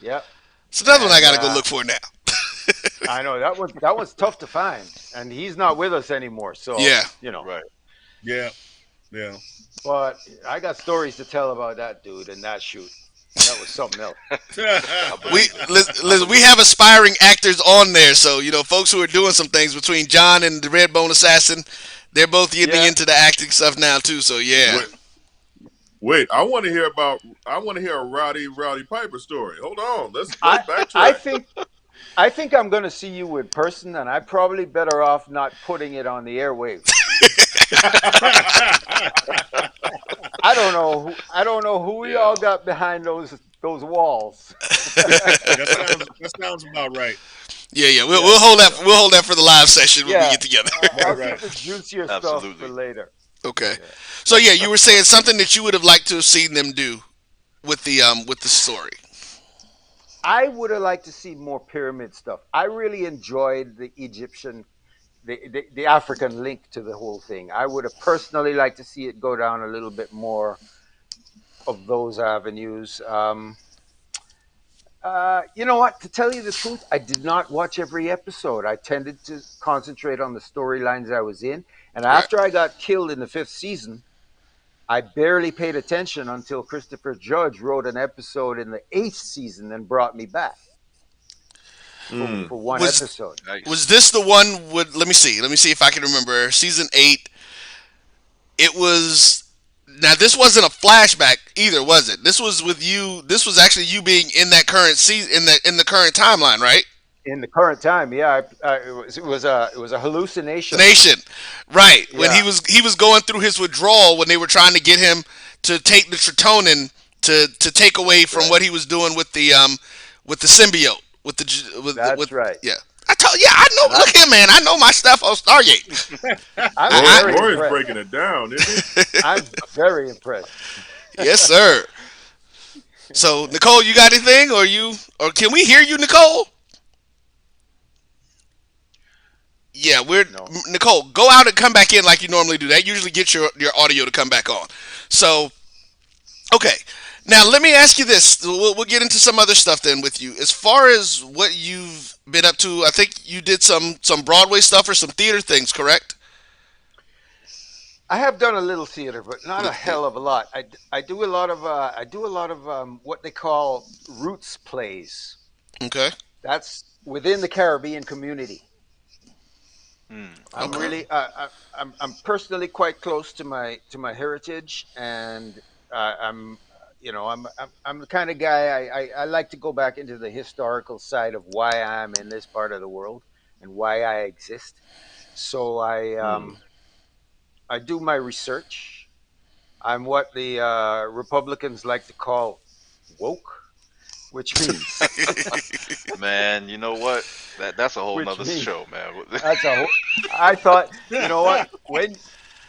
S15: Yep.
S17: It's another one I got to go look for now.
S15: I know that was tough to find, and he's not with us anymore. So
S14: Right.
S16: Yeah.
S15: But I got stories to tell about that dude and that shoot. That was something else.
S17: we have aspiring actors on there, so folks who are doing some things between John and the Redbone Assassin, they're both getting into the acting stuff now too. So yeah.
S13: Wait, I want to hear a Rowdy Piper story. Hold on, let's backtrack.
S15: I think I'm going to see you in person, and I'm probably better off not putting it on the airwaves. I don't know who we all got behind those walls.
S16: That sounds about right.
S17: Yeah. We'll hold that. We'll hold that for the live session when we get together.
S15: I'll keep the juicier stuff for later.
S17: Okay. So yeah, you were saying something that you would have liked to have seen them do with the story.
S15: I would have liked to see more pyramid stuff. I really enjoyed the Egyptian, the African link to the whole thing. I would have personally liked to see it go down a little bit more of those avenues. You know what? To tell you the truth, I did not watch every episode. I tended to concentrate on the storylines I was in. And
S17: Right.
S15: after I got killed in the 5th season, I barely paid attention until Christopher Judge wrote an episode in the 8th season and brought me back for one episode.
S17: Was this the one with? Let me see if I can remember. Season 8. It was. Now this wasn't a flashback either, was it? This was with you. This was actually you being in that current season, in the current timeline, right?
S15: In the current time, yeah, it was a hallucination.
S17: Right.
S15: Yeah.
S17: When he was going through his withdrawal when they were trying to get him to take the Tritonin to take away from what he was doing with the symbiote
S15: That's right.
S17: Yeah. I know. Look here, man. I know my stuff on Stargate.
S13: Roy's breaking it down, isn't he?
S15: I'm very impressed.
S17: Yes, sir. So, Nicole, you got anything, or can we hear you, Nicole? Yeah, Nicole, go out and come back in like you normally do. That usually gets your audio to come back on. So, okay. Now, let me ask you this. We'll get into some other stuff then with you. As far as what you've been up to, I think you did some Broadway stuff or some theater things, correct?
S15: I have done a little theater, but not a hell of a lot. I do a lot of what they call roots plays.
S17: Okay.
S15: That's within the Caribbean community. I'm
S17: Okay.
S15: really I'm personally quite close to my heritage, and I'm the kind of guy I like to go back into the historical side of why I'm in this part of the world and why I exist. So I do my research. I'm what the Republicans like to call woke, which means
S14: Man, you know what? That's a whole nother show, man.
S15: I thought, you know what?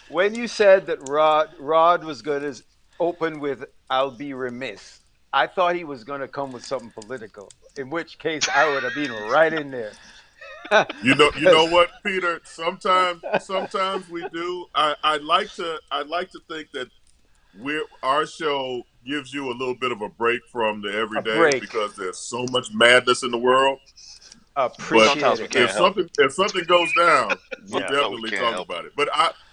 S15: When you said that Rod was going to open with "I'll be remiss," I thought he was going to come with something political. In which case, I would have been right in there.
S13: You know what, Peter? Sometimes we do. I'd like to think that our show gives you a little bit of a break from the everyday because there's so much madness in the world.
S15: Appreciate
S13: but if something goes down, we'll definitely talk about it. But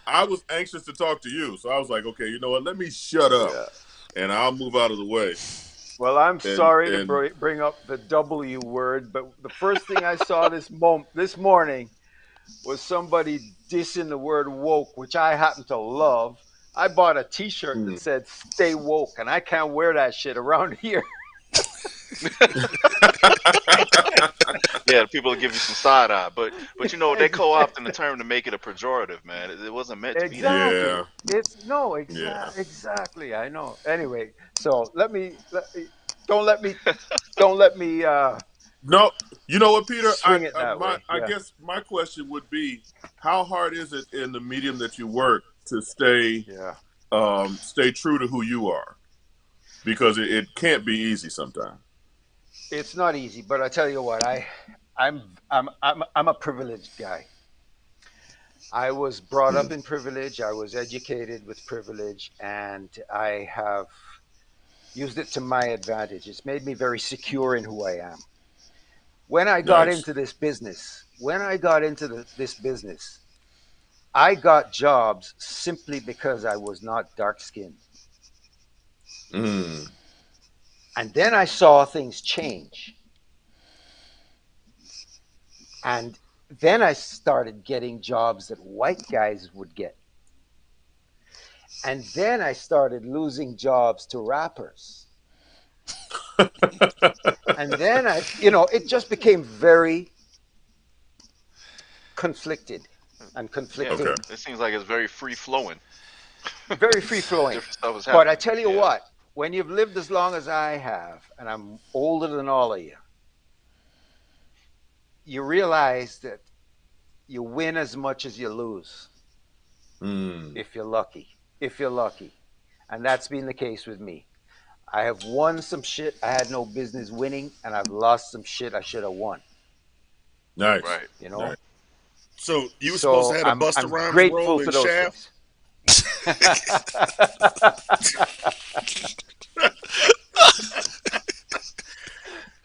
S13: I was anxious to talk to you, so I was like, okay, you know what? Let me shut up, and I'll move out of the way.
S15: Well, I'm sorry to bring up the W word, but the first thing I saw this morning was somebody dissing the word woke, which I happen to love. I bought a T-shirt that said "Stay woke," and I can't wear that shit around here.
S14: Yeah, people will give you some side eye, but you know they co-opting the term to make it a pejorative, man. It wasn't meant to be that.
S15: Yeah. Exactly. I know. Anyway, so don't let me.
S13: No, you know what, Peter?
S15: Swing it that way.
S13: I guess my question would be, how hard is it in the medium that you work to stay true to who you are? Because it can't be easy sometimes.
S15: It's not easy, but I tell you what, I'm a privileged guy. I was brought up in privilege. I was educated with privilege, and I have used it to my advantage. It's made me very secure in who I am. When I got into this business, I got jobs simply because I was not dark-skinned. And then I saw things change. And then I started getting jobs that white guys would get. And then I started losing jobs to rappers. And then it just became very conflicted and conflicting.
S14: Yeah, it seems like it's very free flowing.
S15: Very free flowing. But I tell you what, when you've lived as long as I have, and I'm older than all of you, you realize that you win as much as you lose. If you're lucky. And that's been the case with me. I have won some shit I had no business winning, and I've lost some shit I should have won.
S13: Nice.
S14: Right.
S15: You know?
S13: Nice.
S16: So you were supposed to have a Busta Rhymes role in Shaft?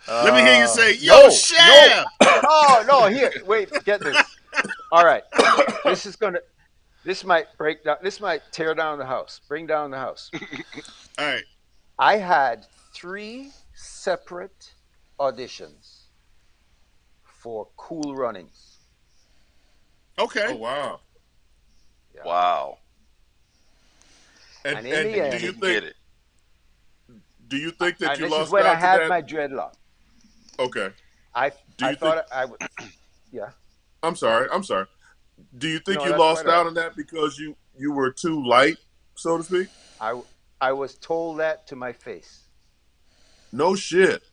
S16: Let me hear you say, "Yo,
S15: No,
S16: Shab."
S15: no. Here, wait, get this. All right, this might break down. This might tear down the house. Bring down the house.
S16: All right.
S15: I had 3 separate auditions for Cool Runnings.
S16: Okay.
S13: Oh wow.
S15: Yeah.
S14: Wow.
S15: And in the end,
S13: do you think that
S15: and
S13: you
S15: this
S13: lost
S15: is when
S13: out
S15: I
S13: to
S15: had
S13: that?
S15: my dreadlock.
S13: Okay.
S15: I
S13: you
S15: thought
S13: think-
S15: I would. Yeah.
S13: I'm sorry. Do you think
S15: No,
S13: you
S15: that's
S13: lost
S15: quite all
S13: out
S15: right.
S13: on that because you were too light, so to speak?
S15: I was told that to my face.
S13: No shit.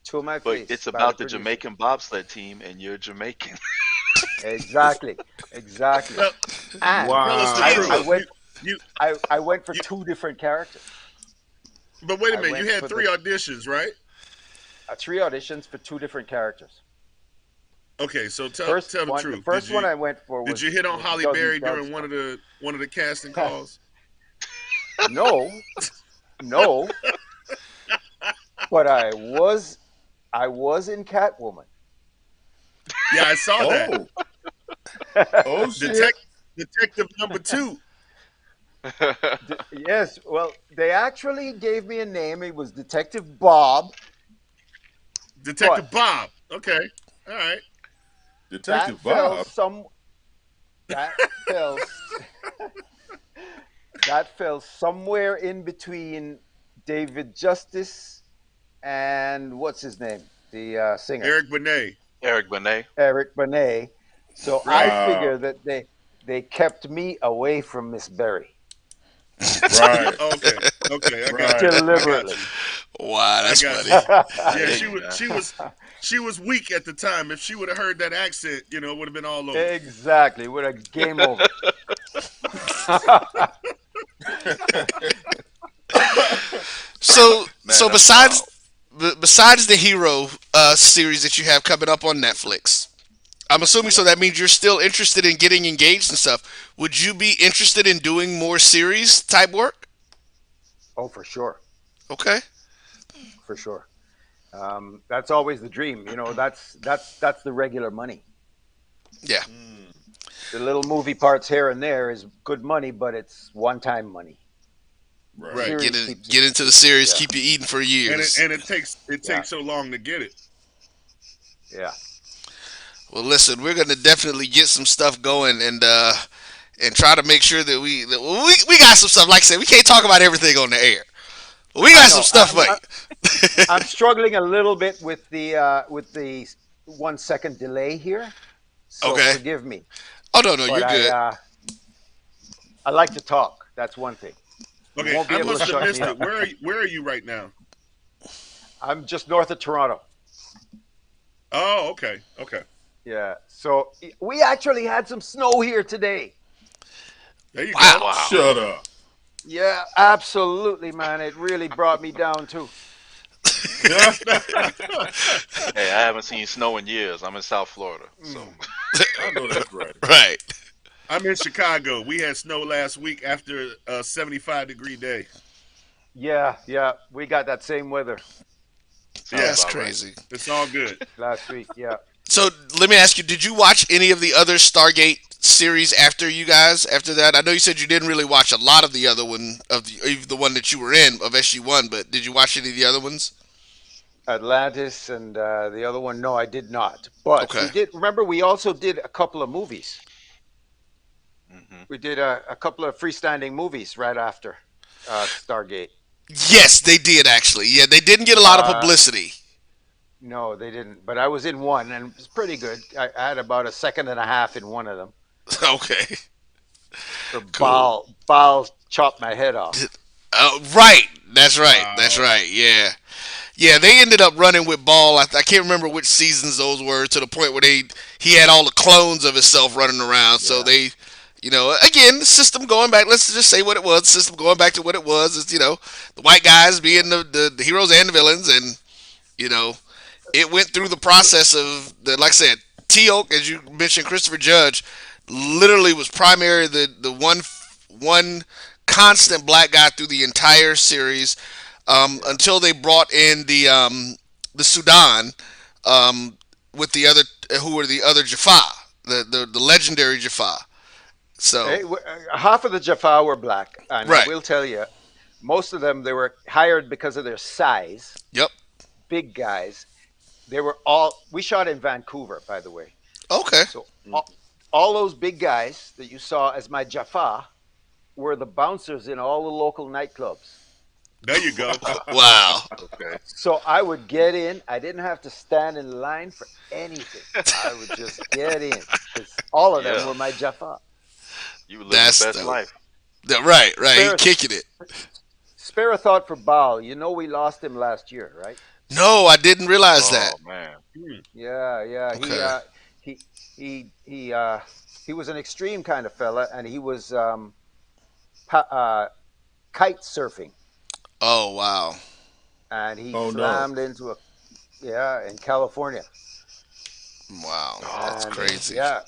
S15: To my
S14: But
S15: face.
S14: it's
S15: by
S14: about the
S15: producer.
S14: Jamaican bobsled team, and you're Jamaican.
S15: Exactly.
S16: Well,
S15: And
S13: Wow.
S16: tell us the truth.
S15: I went for 2 different characters.
S16: But wait a
S15: I
S16: minute,
S15: went
S16: you had
S15: for
S16: 3 auditions, right?
S15: 3 auditions for 2 different characters.
S16: Okay, so tell
S15: First
S16: the
S15: one,
S16: truth.
S15: the first one I went for was.
S16: Did you hit on
S15: was
S16: Holly
S15: Dougie
S16: Berry
S15: Doug's
S16: during one of the casting calls?
S15: No, but I was in Catwoman.
S16: Yeah, I saw that.
S13: Oh shit.
S16: Detective number 2.
S15: Yes, well, they actually gave me a name. It was Detective Bob.
S16: Detective Bob. Okay, all right.
S13: Detective
S15: that fell
S13: Bob.
S15: That fell somewhere in between David Justice and what's his name, the singer
S16: Eric Benet.
S15: Eric Benet. So I figure that they kept me away from Miss Berry.
S13: Right.
S16: Okay. I got
S15: Deliberately.
S17: Wow, that's funny.
S16: Yeah, she was weak at the time. If she would have heard that accent, it would have been all over.
S15: Exactly. Would have game over.
S17: So besides the Hero series that you have coming up on Netflix, I'm assuming so that means you're still interested in getting engaged and stuff. Would you be interested in doing more series type work?
S15: Oh, for sure.
S17: Okay.
S15: For sure. That's always the dream. That's the regular money.
S17: Yeah.
S15: The little movie parts here and there is good money, but it's one-time money.
S17: Right. Get into the series, keep you eating for years.
S16: And it takes so long to get it.
S15: Yeah.
S17: Well, listen, we're gonna definitely get some stuff going and try to make sure that we got some stuff. Like I said, we can't talk about everything on the air. We got some stuff,
S15: I'm struggling a little bit with the 1 second delay here. So
S17: okay.
S15: Forgive me.
S17: Oh no, you're good.
S15: I like to talk. That's one thing.
S16: Okay, I must have missed it. Where are you right now?
S15: I'm just north of Toronto.
S16: Oh, okay.
S15: Yeah. So we actually had some snow here today.
S16: There you
S17: go.
S13: Wow. Shut up.
S15: Yeah, absolutely, man. It really brought me down too.
S14: Hey, I haven't seen snow in years. I'm in South Florida, so
S13: I know that's right.
S17: Right.
S16: I'm in Chicago. We had snow last week after a 75-degree day.
S15: Yeah, we got that same weather.
S17: Yeah, that's crazy.
S16: Right. It's all good.
S15: Last week, yeah.
S17: So let me ask you: did you watch any of the other Stargate series after that? I know you said you didn't really watch a lot of the other one of the one that you were in of SG-1, but did you watch any of the other ones?
S15: Atlantis and the other one, no, I did not. But we did. Remember, we also did a couple of movies. Mm-hmm. We did a couple of freestanding movies right after Stargate.
S17: Yes, they did actually. Yeah, they didn't get a lot of publicity.
S15: No, they didn't. But I was in one, and it was pretty good. I had about a second and a half in one of them.
S17: Okay.
S15: Cool. Baal chopped my head off.
S17: Right. That's right. Wow. That's right. Yeah. Yeah, they ended up running with Baal. I can't remember which seasons those were, to the point where he had all the clones of himself running around. Yeah. So they, again, the system going back. Let's just say what it was. The system going back to what it was is, the white guys being the heroes and the villains, and it went through the process of like I said, T-Oak, as you mentioned, Christopher Judge, literally was primary the one constant black guy through the entire series, until they brought in the the Sudan, with the other who were the other Jaffa, the legendary Jaffa. So
S15: Half of the Jaffa were black, and I
S17: right.
S15: will tell you, most of them they were hired because of their size.
S17: Yep.
S15: Big guys. They were all. We shot in Vancouver, by the way.
S17: Okay.
S15: So all those big guys that you saw as my Jaffa were the bouncers in all the local nightclubs.
S16: There you go.
S17: Wow.
S16: Okay.
S15: So I would get in. I didn't have to stand in line for anything. I would just get in because all of them were my Jaffa.
S14: You were living the best life.
S17: Right. He kicking it.
S15: Spare a thought for Baal. You know we lost him last year, right?
S17: No, I didn't realize that.
S14: Oh man.
S15: Yeah.
S17: Okay.
S15: He was an extreme kind of fella, and he was kite surfing.
S17: Oh wow.
S15: And he slammed into in California.
S17: Wow, that's crazy.
S15: Yeah,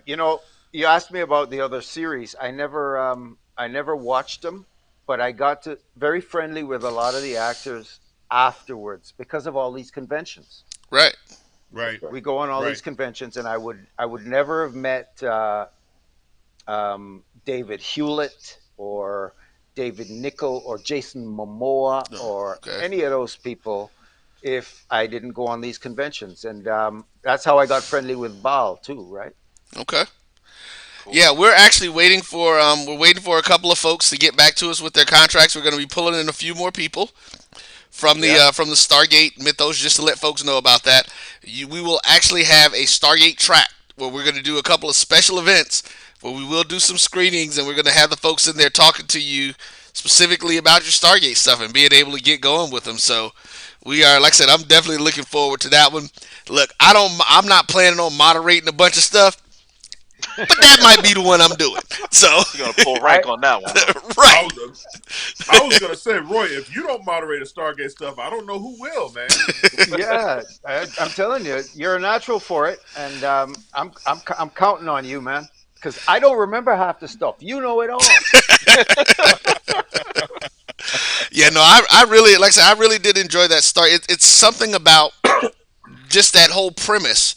S15: you asked me about the other series. I never watched them, but I got to very friendly with a lot of the actors afterwards because of all these conventions.
S17: Right.
S15: We go on all these conventions, and I would never have met David Hewlett or David Nichol or Jason Momoa or any of those people if I didn't go on these conventions. And that's how I got friendly with Baal too, right?
S17: Okay. Cool. Yeah, we're actually waiting for a couple of folks to get back to us with their contracts. We're going to be pulling in a few more people from the Stargate mythos, just to let folks know about that. We will actually have a Stargate track where we're going to do a couple of special events where we will do some screenings, and we're going to have the folks in there talking to you specifically about your Stargate stuff and being able to get going with them. So we are, like I said, I'm definitely looking forward to that one. Look, I'm not planning on moderating a bunch of stuff, but that might be the one I'm doing. So
S14: you're gonna pull rank on that one,
S17: right?
S13: I was gonna say, Roy, if you don't moderate a Stargate stuff, I don't know who will, man.
S15: Yeah, I'm telling you, you're a natural for it, and I'm counting on you, man. Because I don't remember half the stuff. You know it all.
S17: Yeah, no, I really, like I said, I really did enjoy that start. It's something about just that whole premise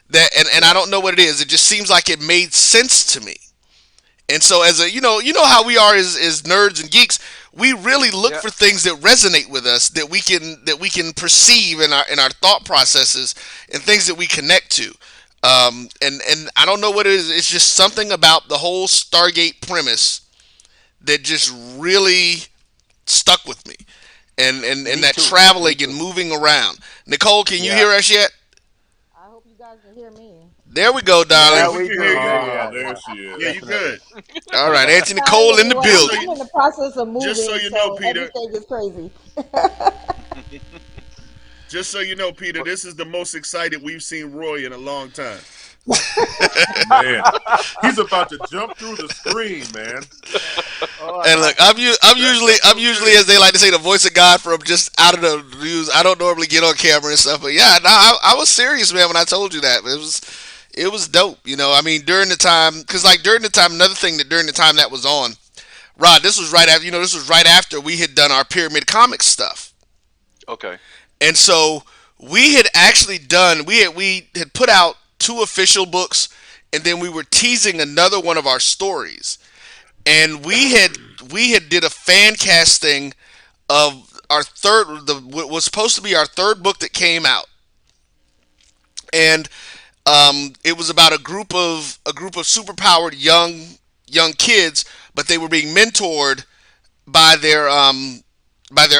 S17: that, and I don't know what it is. It just seems like it made sense to me. And so, as a you know how we are as nerds and geeks, we really look for things that resonate with us, that we can perceive in our thought processes, and things that we connect to. And I don't know what it is. It's just something about the whole Stargate premise that just really stuck with me, and that traveling and moving around. Nicole, can you hear us yet?
S18: I hope you guys can hear me.
S17: There we go, darling.
S15: Yeah, we can hear you.
S13: There she is.
S16: Yeah, you good.
S17: All right, Auntie Nicole in the building.
S18: I'm in the process of moving,
S16: Just so you know, Peter.
S18: Everything is crazy.
S16: Just so you know, Peter, this is the most excited we've seen Roy in a long time.
S13: Man, he's about to jump through the screen, man.
S17: And look, I'm usually, as they like to say, the voice of God from just out of the news. I don't normally get on camera and stuff, but yeah, no, I was serious, man, when I told you that. It was dope, I mean, during the time, because another thing that during the time that was on, Rod, this was right after we had done our Pyramid Comics stuff.
S14: Okay.
S17: And so we had actually done, we had put out 2 official books, and then we were teasing another one of our stories. And we had did a fan casting of our what was supposed to be our third book that came out. And it was about a group of superpowered young kids, but they were being mentored by their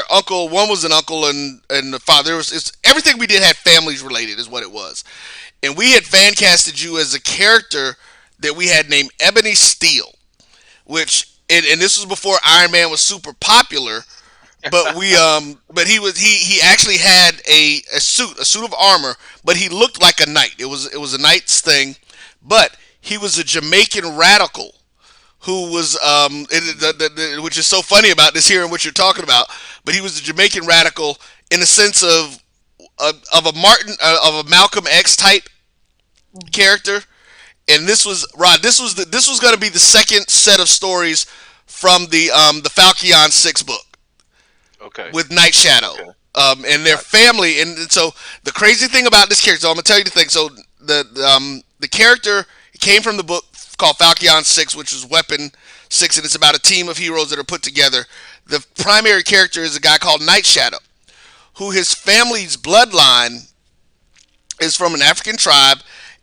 S17: uncle. One was an uncle and the father. It's everything we did had families related, is what it was. And we had fan casted you as a character that we had named Ebony Steel, which and this was before Iron Man was super popular. But he actually had a suit of armor, but he looked like a knight. It was a knight's thing, but he was a Jamaican radical who was which is so funny about this here and what you're talking about. But he was a Jamaican radical in the sense of a Malcolm X type character. And this was Rod. This was going to be the second set of stories from the Falchion 6 book.
S14: Okay.
S17: With Night Shadow.
S14: Okay.
S17: and their family. And so the crazy thing about this character, so I'm gonna tell you the thing. So the character came from the book called Falcon 6, which was Weapon 6, and it's about a team of heroes that are put together. The primary character is a guy called Night Shadow, who his family's bloodline is from an African tribe,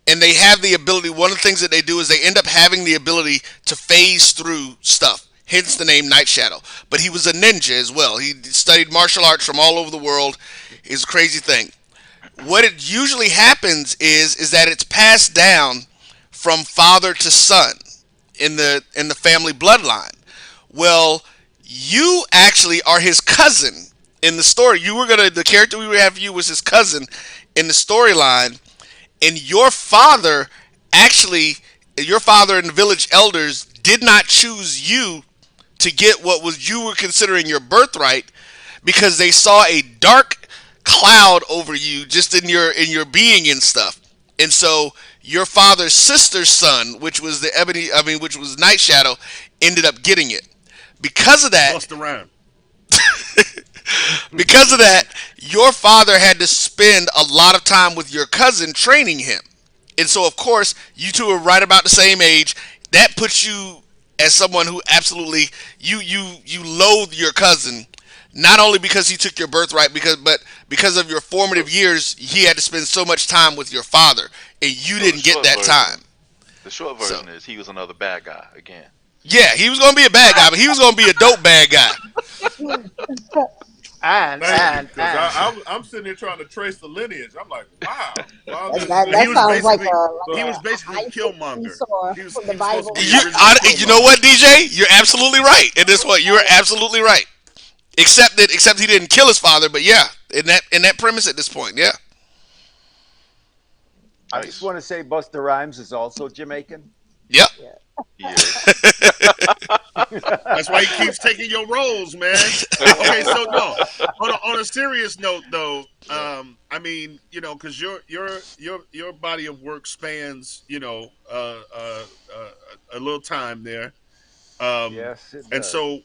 S17: and they have the ability. One of the things that they do is they end up having the ability to phase through stuff. Hence the name Night Shadow. But he was a ninja as well. He studied martial arts from all over the world. It's a crazy thing. What it usually happens is that it's passed down from father to son in the family bloodline. Well, you actually are his cousin in the story. The character we would have you was his cousin in the storyline, and your father and the village elders did not choose you to get what was you were considering your birthright, because they saw a dark cloud over you just in your being and stuff. And so your father's sister's son, which was which was Night Shadow, ended up getting it. Because of that,
S16: Bust around.
S17: because of that, your father had to spend a lot of time with your cousin training him. And so, of course, you two are right about the same age. That puts you as someone who absolutely you loathe your cousin, not only because he took your birthright, but because of your formative years, he had to spend so much time with your father, and you didn't get that time.
S14: The short version is he was another bad guy again.
S17: Yeah, he was going to be a bad guy, but he was going to be a dope bad guy.
S13: I'm sitting here trying to trace the lineage. I'm like, wow.
S16: He was basically Killmonger. He was
S18: from the Bible.
S17: You know what, DJ? You're absolutely right. In this one, you're absolutely right. Except he didn't kill his father, but yeah, in that premise at this point, yeah.
S15: I just want to say Busta Rhymes is also Jamaican.
S17: Yep.
S14: Yeah.
S16: That's why he keeps taking your roles, man. Okay, so no. On a serious note, though, I mean, because your body of work spans, a little time there.
S15: Yes, it does.
S16: And so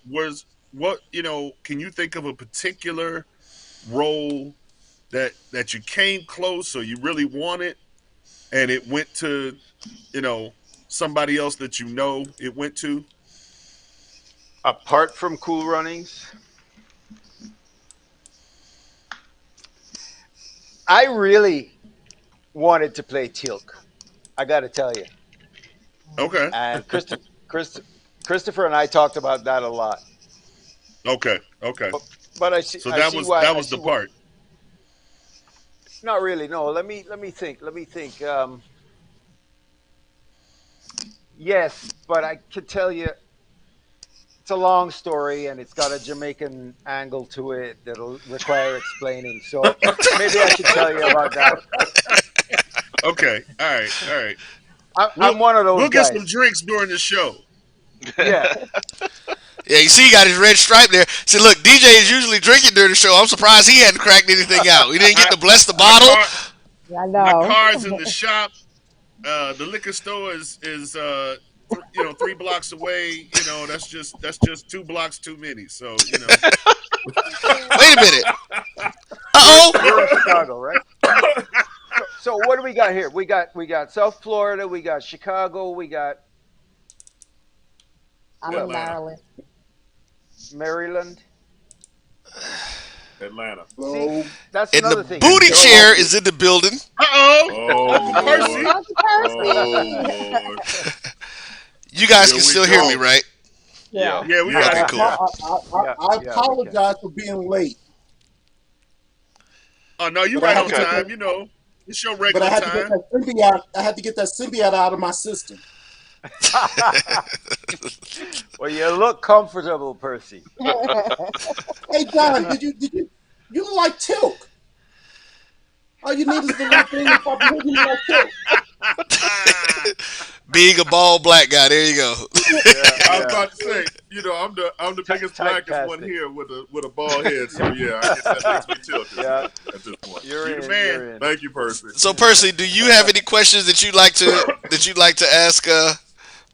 S16: can you think of a particular role that you came close or you really wanted, and it went to, somebody else that it went to?
S15: Apart from Cool Runnings, I really wanted to play Teal'c. I got to tell you.
S16: Okay.
S15: And Christopher and I talked about that a lot.
S16: Okay.
S15: But I see.
S16: So that was the part.
S15: Not really. No. Let me think. Yes, but I could tell you it's a long story and it's got a Jamaican angle to it that'll require explaining. So maybe I should tell you about that.
S16: Okay. All right.
S15: I'm one of those
S16: We'll
S15: guys.
S16: get some drinks during the show.
S15: Yeah.
S17: Yeah, you see, he got his red stripe there. See, look, DJ is usually drinking during the show. I'm surprised he hadn't cracked anything out. He didn't get to bless the bottle.
S18: I know.
S16: My car's in the shop. The liquor store is 3 blocks away. That's just 2 blocks too many. So
S17: Wait a minute.
S15: You're in Chicago, right? So what do we got here? We got South Florida. We got Chicago. We got.
S18: I'm in Maryland.
S15: Maryland.
S13: Atlanta.
S15: See, that's
S17: And
S15: another
S17: the
S15: thing.
S17: booty chair is in the building.
S16: Percy.
S13: Lord.
S17: You guys can still hear me, right?
S18: Yeah.
S16: Yeah, we got
S17: Okay,
S16: it.
S17: cool.
S19: I apologize for being late.
S16: Oh no, you're
S19: But
S16: right
S19: I
S16: on
S19: had to
S16: time. It's your
S19: But
S16: regular
S19: I had to
S16: time.
S19: get that symbiote. I had to get that symbiote out of my system.
S15: Well, you look comfortable, Percy.
S19: Hey Don, did you look like Tilk? All you need is the little thing and pop you like Tilk.
S17: Being a bald black guy, there you go.
S13: I was about to say, I'm the biggest blackest one here with a bald head. So yeah, I guess that makes me tilted at this point.
S15: You're
S16: the man.
S15: in.
S13: Thank you, Percy.
S17: So, Percy, do you have any questions that you'd like to ask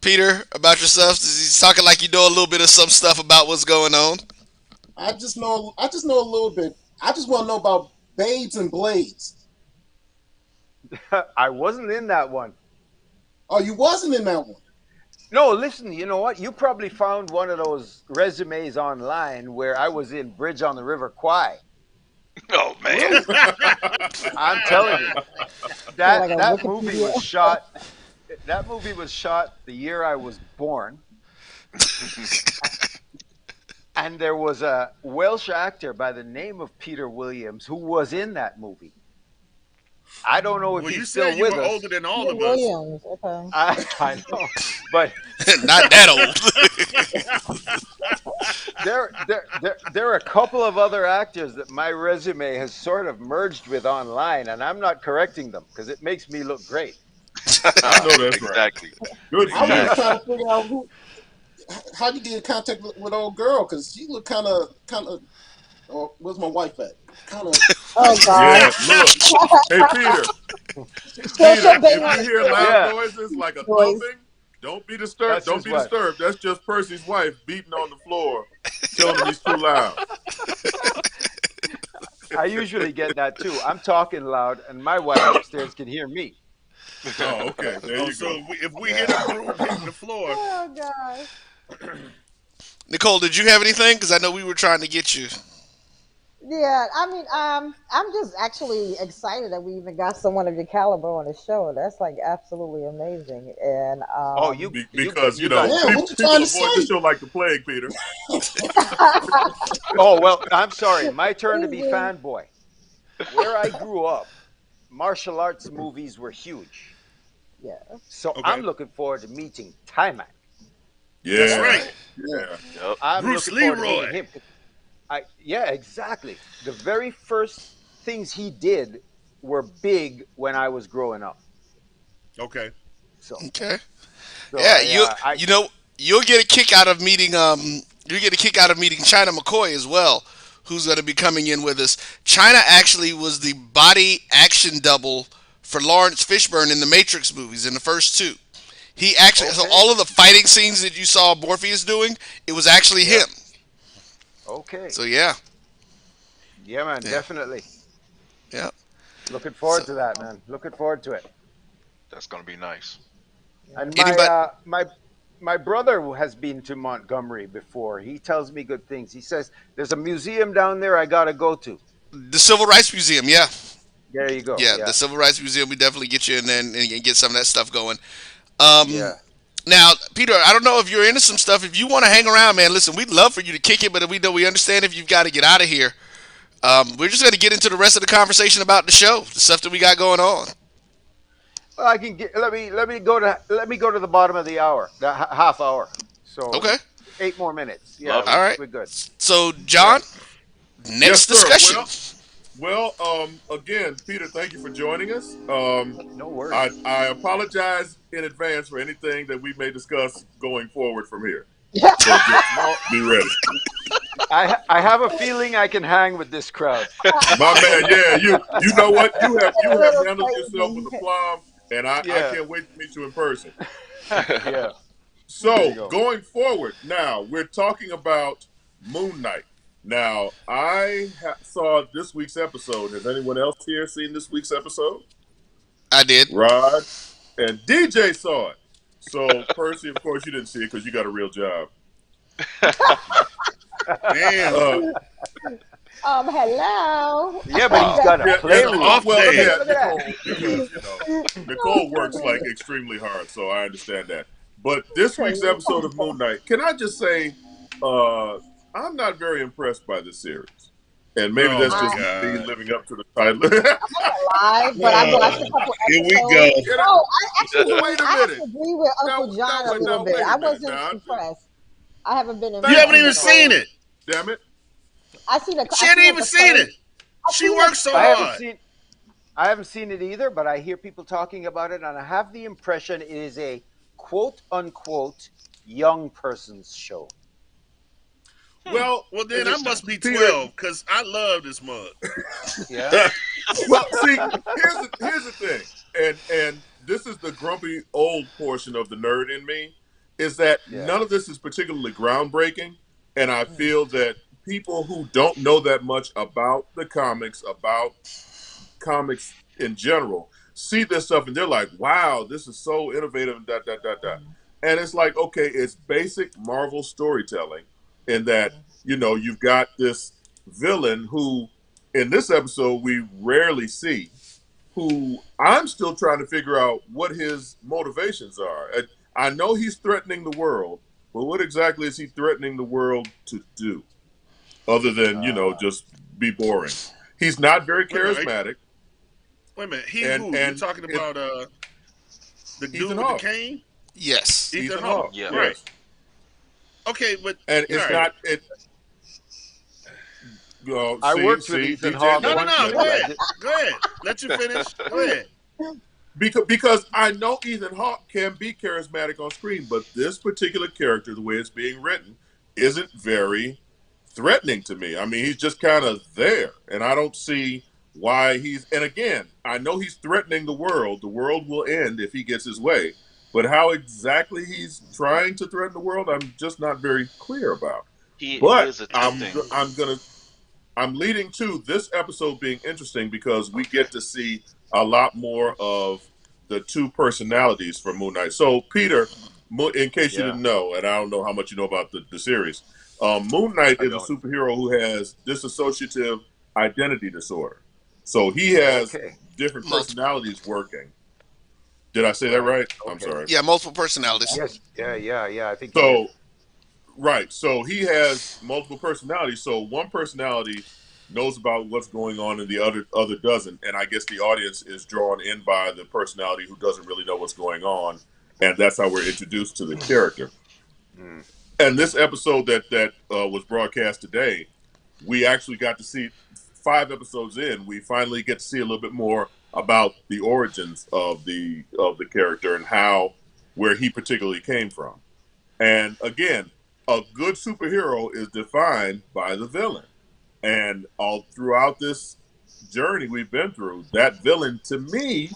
S17: Peter about yourself? He's talking like you know a little bit of some stuff about what's going on.
S19: I just know a little bit. I just want to know about Babes and Blades.
S15: I wasn't in that one.
S19: Oh, you wasn't in that one?
S15: No, listen, you know what? You probably found one of those resumes online where I was in Bridge on the River Kwai.
S14: Oh man.
S19: Really?
S15: I'm telling you.
S18: Like a
S15: That movie
S18: Wikipedia.
S15: was shot. That movie was shot the year I was born. And there was a Welsh actor by the name of Peter Williams who was in that movie. I don't know if
S16: Well, you
S15: he's still
S16: said you
S15: with
S16: were
S15: us.
S16: older than all
S18: Peter
S16: of us.
S18: Williams. Okay.
S15: I know, but
S17: Not that old.
S15: there are a couple of other actors that my resume has sort of merged with online, and I'm not correcting them because it makes me look great.
S13: I know that's
S14: Exactly.
S13: right. Good for
S19: I was
S13: you.
S19: just trying to figure out how you get in contact with old girl, because she looked kind of. Oh, where's my wife at? Kind of.
S18: Oh
S13: Yeah,
S18: God.
S13: look. Hey, Peter.
S18: Still
S13: Peter,
S18: baiting
S13: if
S18: on
S13: you hear loud
S15: Yeah.
S13: noises like a
S18: noise.
S13: thumping, don't be disturbed.
S15: That's
S13: Don't
S15: his
S13: be
S15: wife.
S13: disturbed. That's just Percy's wife beating on the floor, telling him he's too loud.
S15: I usually get that too. I'm talking loud, and my wife upstairs can hear me.
S13: Oh, okay. There you
S16: So
S13: go.
S16: if we hear the broom hitting the floor,
S18: Oh God.
S17: Nicole, did you have anything? Because I know we were trying to get you.
S18: Yeah, I mean, I'm just actually excited that we even got someone of your caliber on the show. That's like absolutely amazing. And
S15: Oh, you
S13: Because,
S15: you got
S19: Yeah, what you
S13: people
S19: trying to
S13: avoid the
S19: say?
S13: show like the plague, Peter.
S15: Oh well, I'm sorry. My turn to be
S18: Easy.
S15: fanboy. Where I grew up, martial arts movies were huge.
S18: Yeah.
S15: So
S16: Okay.
S15: I'm looking forward to meeting Timac.
S13: Yeah.
S16: That's right.
S13: Yeah.
S14: Yep.
S15: I'm
S16: Bruce
S15: looking forward to
S16: Leroy.
S15: meeting him. Yeah, exactly. The very first things he did were big when I was growing up.
S16: Okay.
S15: So,
S17: Okay.
S15: so
S17: Yeah,
S15: I
S17: you know you'll get a kick out of meeting you get a kick out of meeting China McCoy as well, who's going to be coming in with us. China actually was the body action double for Lawrence Fishburne in the Matrix movies in the first two. He actually so
S15: Okay.
S17: all of the fighting scenes that you saw Morpheus doing, it was actually him.
S15: Okay.
S17: So yeah,
S15: Yeah, man,
S17: yeah,
S15: definitely.
S17: yeah.
S15: Looking forward
S17: So
S15: to that, man. Looking forward to it.
S14: That's gonna be nice.
S15: And
S17: anybody?
S15: my brother who has been to Montgomery before. He tells me good things. He says there's a museum down there I gotta go to.
S17: The Civil Rights Museum, yeah,
S15: There you go.
S17: yeah.
S15: Yeah.
S17: The Civil Rights Museum, we definitely get you in there and get some of that stuff going. Um,
S15: Yeah.
S17: Now, Peter, I don't know if you're into some stuff. If you want to hang around, man, listen, we'd love for you to kick it, but we understand if you've got to get out of here. We're just going to get into the rest of the conversation about the show, the stuff that we got going on.
S15: Well, I can get. Let me go to the bottom of the hour, the half hour. So
S17: Okay.
S15: 8 more minutes. Yeah,
S14: Love it.
S17: All right.
S15: we're good.
S17: So, John,
S13: Yes,
S17: next
S13: sir.
S17: discussion.
S13: Well, again, Peter, thank you for joining us.
S15: No worries.
S13: I apologize in advance for anything that we may discuss going forward from here.
S18: Yeah.
S13: So just be ready.
S15: I have a feeling I can hang with this crowd.
S13: My man, yeah, you know what? You have
S18: Little
S13: handled yourself
S18: crazy.
S13: with aplomb, and I
S15: Yeah.
S13: can't wait to meet you in person.
S15: Yeah. There you
S13: So,
S15: go.
S13: going forward, now we're talking about Moon Knight. Now, I saw this week's episode. Has anyone else here seen this week's episode?
S17: I did.
S13: Rod and DJ saw it. So, Percy, of course, you didn't see it because you got a real job.
S16: Damn.
S18: Hello.
S15: Yeah, but he's got a playroom.
S16: off
S13: Well,
S16: day.
S13: yeah,
S18: Look at
S13: Nicole, because Nicole works like extremely hard, so I understand that. But this week's episode of Moon Knight, can I just say, I'm not very impressed by this series, and maybe
S16: Oh,
S13: that's
S16: my
S13: just
S16: God.
S13: me living up to the title.
S18: I'm not live, but I watched a couple
S16: Here we
S18: episodes.
S16: go.
S18: No, I actually
S13: Wait a
S18: I have
S13: minute.
S18: to agree with Uncle
S13: Now,
S18: John
S13: now,
S18: a little
S13: now,
S18: bit.
S13: wait a
S18: I
S13: minute,
S18: wasn't
S13: now.
S18: impressed. I haven't been
S16: You
S18: impressed.
S16: haven't even seen it.
S13: Damn it!
S18: I seen a.
S16: She hadn't even seen it. She works so hard.
S15: I haven't seen it either, but I hear people talking about it, and I have the impression it is a quote unquote young person's show.
S13: Well,
S16: then I must be
S13: Peter-
S16: 12 because I love this mug.
S15: Yeah.
S13: Well, see, here's the thing, and this is the grumpy old portion of the nerd in me, is that none of this is particularly groundbreaking, and I feel that people who don't know that much about the comics, about comics in general, see this stuff and they're like, wow, this is so innovative and dot dot dot dot. And it's like, okay, it's basic Marvel storytelling in that, you know, you've got this villain who in this episode we rarely see, who I'm still trying to figure out what his motivations are. I know he's threatening the world, but what exactly is he threatening the world to do? Other than, you know, just be boring. He's not very charismatic.
S16: Wait a minute, he
S13: And
S16: who? You're talking about the dude with the cane?
S17: Yes.
S16: Ethan Hawke.
S14: Yeah.
S16: Right.
S13: Yes.
S16: Okay, but
S13: and it's not it.
S15: I worked with Ethan
S13: DJ,
S15: Hawke.
S16: No,
S15: once,
S16: go ahead. Go ahead. Let you finish. Go ahead.
S13: Because I know Ethan Hawke can be charismatic on screen, but this particular character, the way it's being written, isn't very threatening to me. I mean, he's just kind of there, and I don't see why he's. And again, I know he's threatening the world. The world will end if he gets his way, but how exactly he's trying to threaten the world, I'm just not very clear about.
S14: He
S13: But
S14: is attempting.
S13: I'm leading to this episode being interesting because we get to see a lot more of the two personalities for Moon Knight. So, Peter, in case you didn't know, and I don't know how much you know about the series, Moon Knight is a superhero who has dissociative identity disorder. So he has different personalities working. Did I say that right? I'm sorry.
S17: Yeah, multiple personalities.
S15: Yes. Yeah. I think
S13: so. Right. So he has multiple personalities. So one personality knows about what's going on and the other doesn't. And I guess the audience is drawn in by the personality who doesn't really know what's going on. And that's how we're introduced to the character. And this episode that was broadcast today, we actually got to see 5 episodes in. We finally get to see a little bit more about the origins of the character and where he particularly came from. And again, a good superhero is defined by the villain. And all throughout this journey we've been through, that villain to me,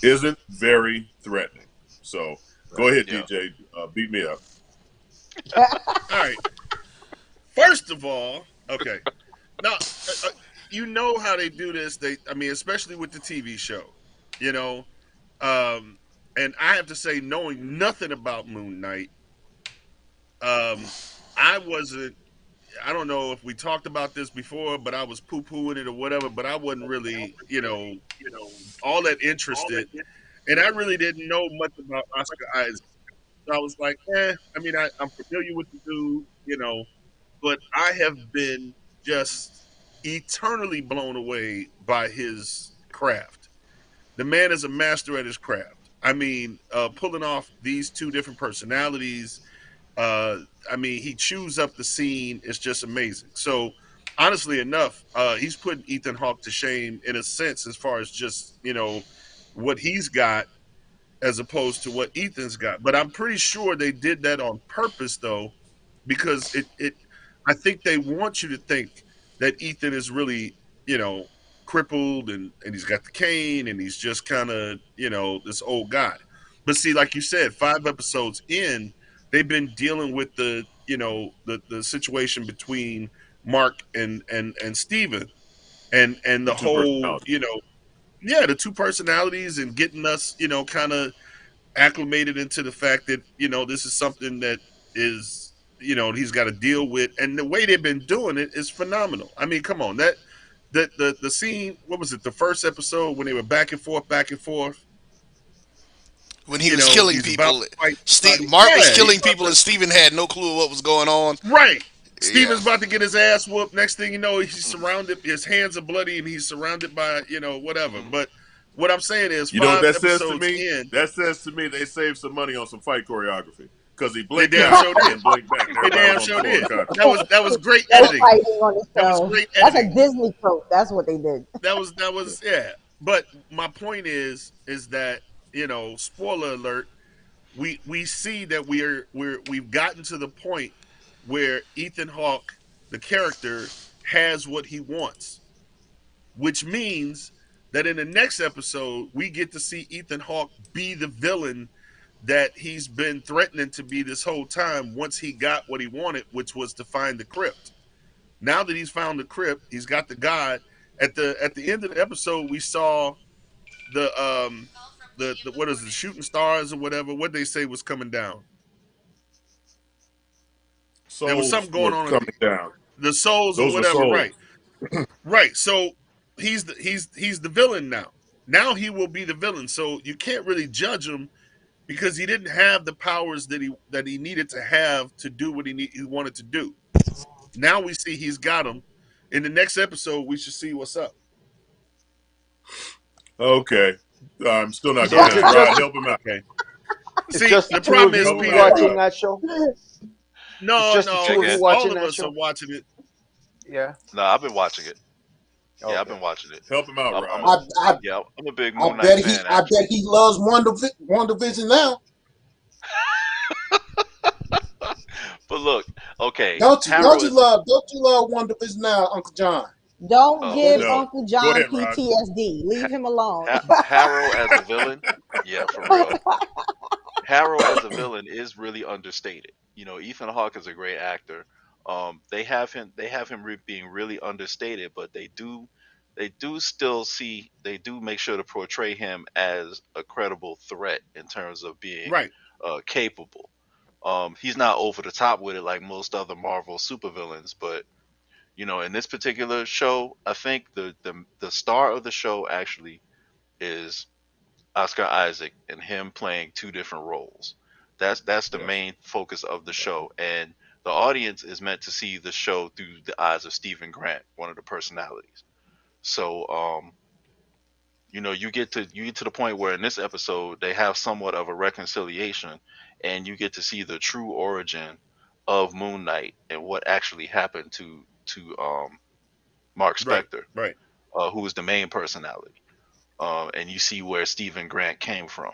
S13: isn't very threatening. So go ahead, DJ, beat me up.
S16: All right. First of all, okay. Now, you know how they do this. I mean, especially with the TV show, you know. And I have to say, knowing nothing about Moon Knight, I don't know if we talked about this before, but I was poo-pooing it or whatever, but I wasn't really, all that interested. And I really didn't know much about Oscar Isaac. So I was like, I mean, I'm familiar with the dude, but I have been just eternally blown away by his craft. The man is a master at his craft. I mean, pulling off these two different personalities. I mean, he chews up the scene. It's just amazing. So, honestly enough, he's putting Ethan Hawke to shame in a sense, as far as just what he's got as opposed to what Ethan's got. But I'm pretty sure they did that on purpose, though, because I think they want you to think that Ethan is really, crippled and he's got the cane and he's just kind of, this old guy. But see, like you said, 5 episodes in, they've been dealing with the situation between Mark and Steven and the whole, the two personalities and getting us, kind of acclimated into the fact that, this is something that is, he's got to deal with. And the way they've been doing it is phenomenal. I mean, come on, the scene, what was it, the first episode when they were back and forth,
S17: when he was killing people. Mark was killing people and Steven had no clue what was going on.
S16: Right. Steven's about to get his ass whooped. Next thing you know, he's surrounded, his hands are bloody and he's surrounded by, whatever. But what I'm saying is,
S13: you know what that
S16: 5
S13: says to
S16: episodes
S13: me?
S16: in,
S13: That says to me they saved some money on some fight choreography. Because he blinked
S16: damn
S13: out
S16: sure did.
S13: and blinked back.
S16: They damn sure did. That was great
S18: That's
S16: editing.
S18: fighting on the
S16: That was
S18: show.
S16: great
S18: That's
S16: editing.
S18: a Disney trope. That's what they did.
S16: That was yeah. But my point is that, spoiler alert, we see that we've gotten to the point where Ethan Hawke, the character, has what he wants, which means that in the next episode we get to see Ethan Hawke be the villain that he's been threatening to be this whole time once he got what he wanted, which was to find the crypt. Now that he's found the crypt, he's got the god. At the end of the episode, we saw the what is it, shooting stars or whatever, what they say was coming down. There was
S13: Souls
S16: something going
S13: were
S16: on at
S13: coming down.
S16: the souls or
S13: Those were
S16: whatever,
S13: souls.
S16: right. Right. So he's the villain now. Now he will be the villain. So you can't really judge him because he didn't have the powers that he needed to have to do what he wanted to do. Now we see he's got them. In the next episode, we should see what's up.
S13: Okay. I'm still not
S15: So is
S13: convinced.
S15: it
S13: Rod,
S15: just
S13: help him out.
S16: Okay.
S15: it's
S16: See,
S15: just
S16: the
S15: the two
S16: problem
S15: of
S16: is
S15: you watching
S16: people.
S15: that show?
S16: No,
S15: It's just the two of you
S16: all
S15: watching
S16: of
S15: that
S16: us are
S15: show?
S16: watching it.
S15: Yeah.
S14: No, I've been watching it. Yeah, I've
S15: Okay.
S14: been watching it.
S13: Help him out,
S14: I'm
S13: Rod.
S14: a big
S19: I
S14: Moon Knight
S19: bet he
S14: fan,
S19: I
S14: actually.
S19: bet he loves WandaVision now.
S14: But look, okay,
S19: Don't you
S14: Harold is
S19: love WandaVision now, Uncle John?
S18: Don't
S14: go
S18: give
S14: ahead.
S13: No.
S18: Uncle
S13: Go
S18: John
S13: ahead, Rod.
S18: PTSD. Leave him alone.
S14: Harold as a villain. Yeah, for real. Harold as a villain is really understated. You know, Ethan Hawke is a great actor. They have him being really understated, but they do make sure to portray him as a credible threat in terms of being
S16: Right.
S14: capable. He's not over the top with it like most other Marvel supervillains, but you know, in this particular show, I think the star of the show actually is Oscar Isaac and him playing two different roles. That's the
S13: Yes.
S14: main focus of the show, and the audience is meant to see the show through the eyes of Stephen Grant, one of the personalities. So, you know, you get to the point where in this episode they have somewhat of a reconciliation, and you get to see the true origin of Moon Knight and what actually happened to Mark
S16: Right.
S14: Spector,
S16: Right.
S14: who is the main personality, and you see where Stephen Grant came from.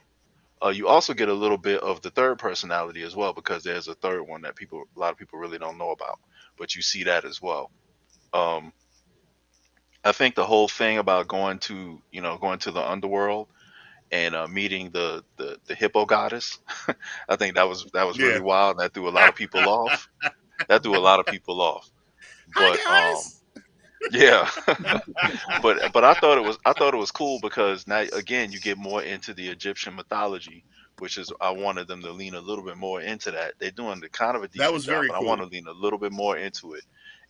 S14: You also get a little bit of the third personality as well, because there's a third one that a lot of people really don't know about, but you see that as well. Um, I think the whole thing about going to the underworld and meeting the hippo goddess, I think that was really
S16: Yeah.
S14: wild. That threw a lot of people off. That threw a lot of people off. But
S16: Hi guys.
S14: yeah, but I thought it was cool because now again you get more into the Egyptian mythology, which is I wanted them to lean a little bit more into that. They're doing the kind of a
S16: That
S14: decent
S16: was
S14: job,
S16: very
S14: but I want
S16: cool.
S14: to lean a little bit more into it.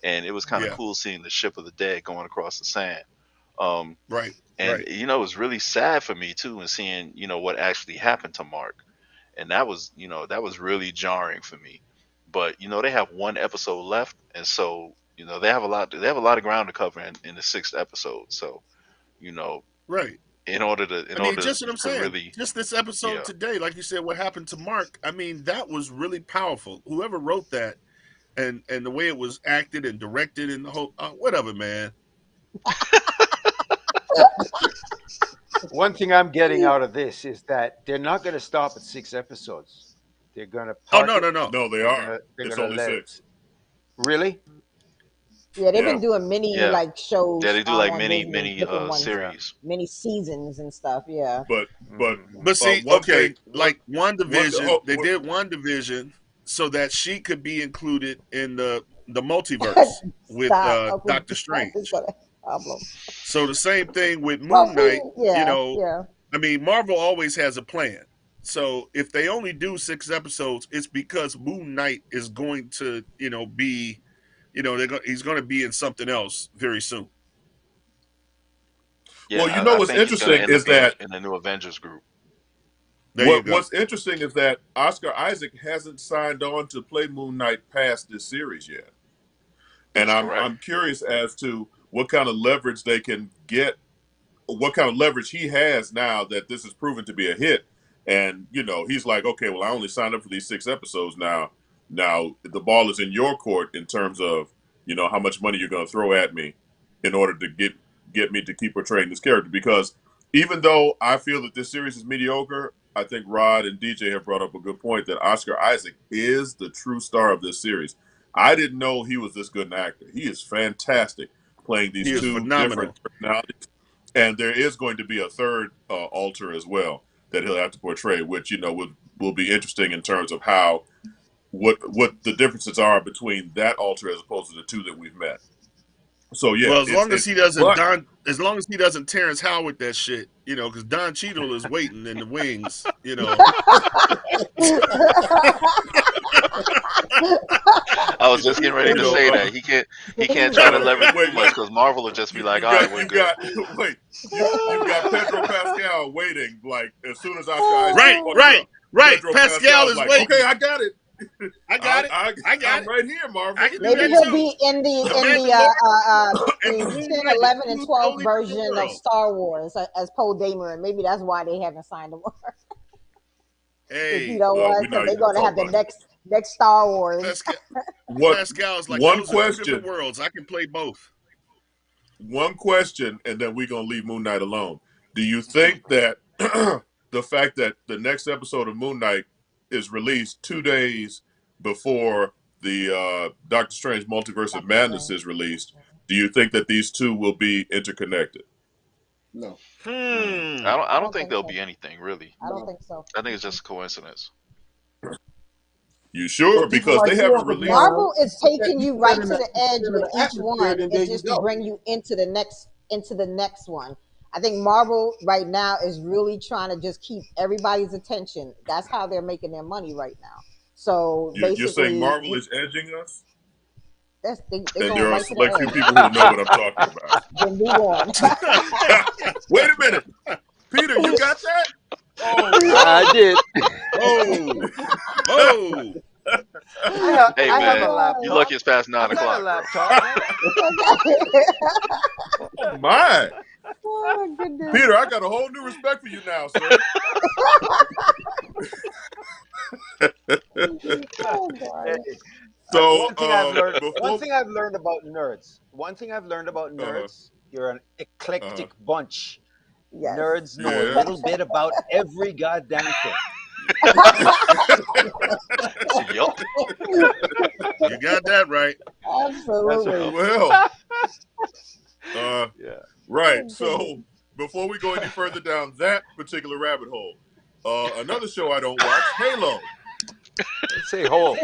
S14: And it was kind of
S16: Yeah.
S14: cool seeing the ship of the dead going across the sand. Um,
S16: Right.
S14: and
S16: Right.
S14: you know, it was really sad for me too, and seeing what actually happened to Mark, and that was really jarring for me. But they have one episode left, and so they have a lot of ground to cover in the sixth episode. So you know,
S16: Right.
S14: in order to
S16: I mean, just what I'm saying.
S14: really,
S16: Just this episode
S14: yeah,
S16: today, like you said, what happened to Mark? I mean, that was really powerful. Whoever wrote that and the way it was acted and directed and the whole whatever, man.
S15: One thing I'm getting out of this is that they're not going to stop at 6 episodes. They're going to
S16: Oh
S15: park
S16: no,
S15: it.
S16: no, no.
S13: No, they
S15: They're
S13: are.
S15: going to they're
S13: It's
S15: going to
S13: only
S15: let
S13: 6.
S15: it. Really?
S18: Yeah, they've
S13: Yeah.
S18: been doing mini
S14: yeah,
S18: like
S14: yeah.
S18: shows
S14: They do like
S18: on
S14: many
S18: Disney,
S14: many
S18: different ones,
S15: Yeah.
S14: series.
S18: mini seasons and stuff. Yeah.
S13: But
S15: Mhm.
S16: But see,
S13: one
S16: okay,
S13: thing
S16: like
S13: oh,
S16: They did WandaVision so that she could be included in the multiverse with
S18: Stop, Uncle
S16: Doctor
S18: John is
S16: Strange.
S18: gonna have a problem.
S16: So the same thing with
S18: Well,
S16: Moon
S18: see,
S16: Knight,
S18: yeah, yeah.
S16: I mean, Marvel always has a plan. So if they only do 6 episodes, it's because Moon Knight is going to, be, he's going to be in something else very soon.
S14: Yeah,
S13: well, you know
S14: I
S13: what's
S14: think he's going to
S13: interesting
S14: end up
S13: is
S14: being
S13: that
S14: in the new Avengers group.
S16: There you go.
S13: what's interesting is that Oscar Isaac hasn't signed on to play Moon Knight past this series yet. And
S14: That's
S13: I'm
S14: correct.
S13: I'm curious as to what kind of leverage they can get, what kind of leverage he has now that this is proven to be a hit. And he's like, okay, well, I only signed up for these 6 episodes now. Now the ball is in your court in terms of how much money you're going to throw at me in order to get me to keep portraying this character. Because even though I feel that this series is mediocre, I think Rod and DJ have brought up a good point that Oscar Isaac is the true star of this series. I didn't know he was this good an actor. He is fantastic playing these
S16: He is
S13: two different
S16: phenomenal.
S13: personalities. And there is going to be a third alter as well that he'll have to portray, which would will be interesting in terms of how what the differences are between that altar as opposed to the two that we've met. So yeah,
S16: Well, as long as he doesn't
S13: but
S16: as long as he doesn't Terrence Howard that shit, because Don Cheadle is waiting in the wings,
S14: I was just getting ready to say that he can't try to leverage
S13: wait,
S14: too much because Marvel will just be like, all right, we're
S13: you've
S14: good.
S13: got wait, you've got Pedro Pascal waiting. Like as soon as Oscar Isaac
S16: right.
S13: Pedro
S16: Pascal is
S13: like,
S16: waiting.
S13: okay, I got it.
S16: I got it.
S13: I'm right here, Marvel.
S16: I can do
S18: Maybe
S16: that
S18: he'll
S16: too.
S18: be in the
S16: and the
S18: 10,
S16: Moon Knight,
S18: 11, and 12
S16: only
S18: version of
S16: world.
S18: Star Wars as Poe Dameron. Maybe that's why they haven't signed him up.
S16: Hey,
S18: you know what? Because they're going to have the next Star Wars.
S16: Pascal's like
S13: one
S16: those
S13: question.
S16: are two different worlds. I can play both.
S13: One question, and then we're gonna leave Moon Knight alone. Do you think that the fact that the next episode of Moon Knight is released 2 days before the Doctor Strange Multiverse of Madness is released, do you think that these two will be interconnected?
S19: No.
S14: I don't think there'll be anything really.
S18: I don't think so.
S14: I think it's just a coincidence.
S13: You sure? Because they haven't released.
S18: Marvel is taking you right to the edge
S19: in
S18: with
S19: the
S18: each
S19: atmosphere,
S18: one,
S19: and there
S18: and
S19: you
S18: just
S19: go.
S18: to bring you into the next one. I think Marvel right now is really trying to just keep everybody's attention. That's how they're making their money right now. So
S13: You're
S18: basically,
S13: saying Marvel is edging us?
S18: they
S13: And
S18: going
S13: there are a
S18: right to the
S13: select few
S18: edge.
S13: people who know what I'm talking about.
S18: Then move on.
S13: Wait a minute, Peter, you got that? Oh,
S15: I did.
S16: Oh.
S14: Hey man, you lucky it's past 9 o'clock.
S13: Oh my!
S18: Oh, goodness.
S13: Peter, I got a whole new respect for you now, sir.
S18: Oh, God.
S13: So
S15: one thing I've learned about nerds, you're an eclectic bunch.
S18: Yes.
S15: Nerds know
S13: Yeah.
S15: a little bit about every goddamn thing.
S14: Yup.
S16: You got that right.
S18: Absolutely.
S13: Well,
S15: yeah.
S13: right. So before we go any further down that particular rabbit hole, another show I don't watch, Halo.
S15: Say hole.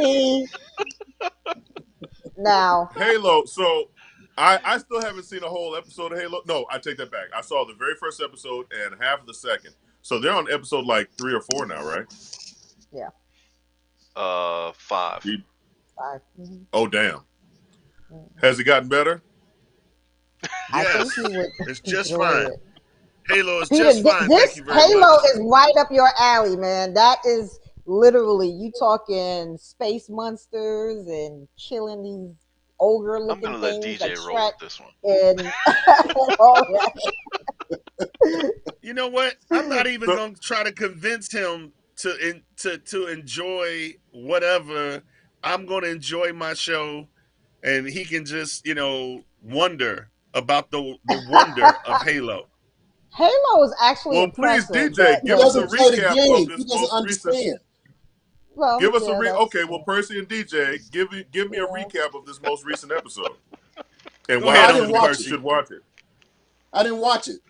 S18: Now,
S13: Halo. So I still haven't seen a whole episode of Halo. No, I take that back. I saw the very first episode and half of the second. So they're on episode like 3 or 4 now, right?
S18: Yeah.
S14: 5.
S18: 5. Mm-hmm.
S13: Oh damn. Has it gotten better?
S16: Yes, it's just fine. Halo is
S18: Peter,
S16: just fine.
S18: This
S16: Thank you very
S18: Halo
S16: much.
S18: is right up your alley, man. That is literally you talking space monsters and killing these ogre-looking
S14: I'm gonna let
S18: things
S14: DJ
S18: like
S14: roll
S18: Shrek
S14: with this one.
S18: and all that.
S16: You know what? I'm not even going to try to convince him to enjoy whatever. I'm going to enjoy my show, and he can just wonder about the wonder of Halo.
S18: Halo is actually
S13: please,
S18: impressive.
S13: DJ, give us a recap of this most recent.
S18: Well,
S13: give us a
S18: okay.
S13: Well, Percy and DJ, give me a recap of this most recent episode, and
S16: Go
S13: why
S16: ahead,
S13: I
S16: Uncle Percy.
S13: should watch it.
S19: I didn't watch it.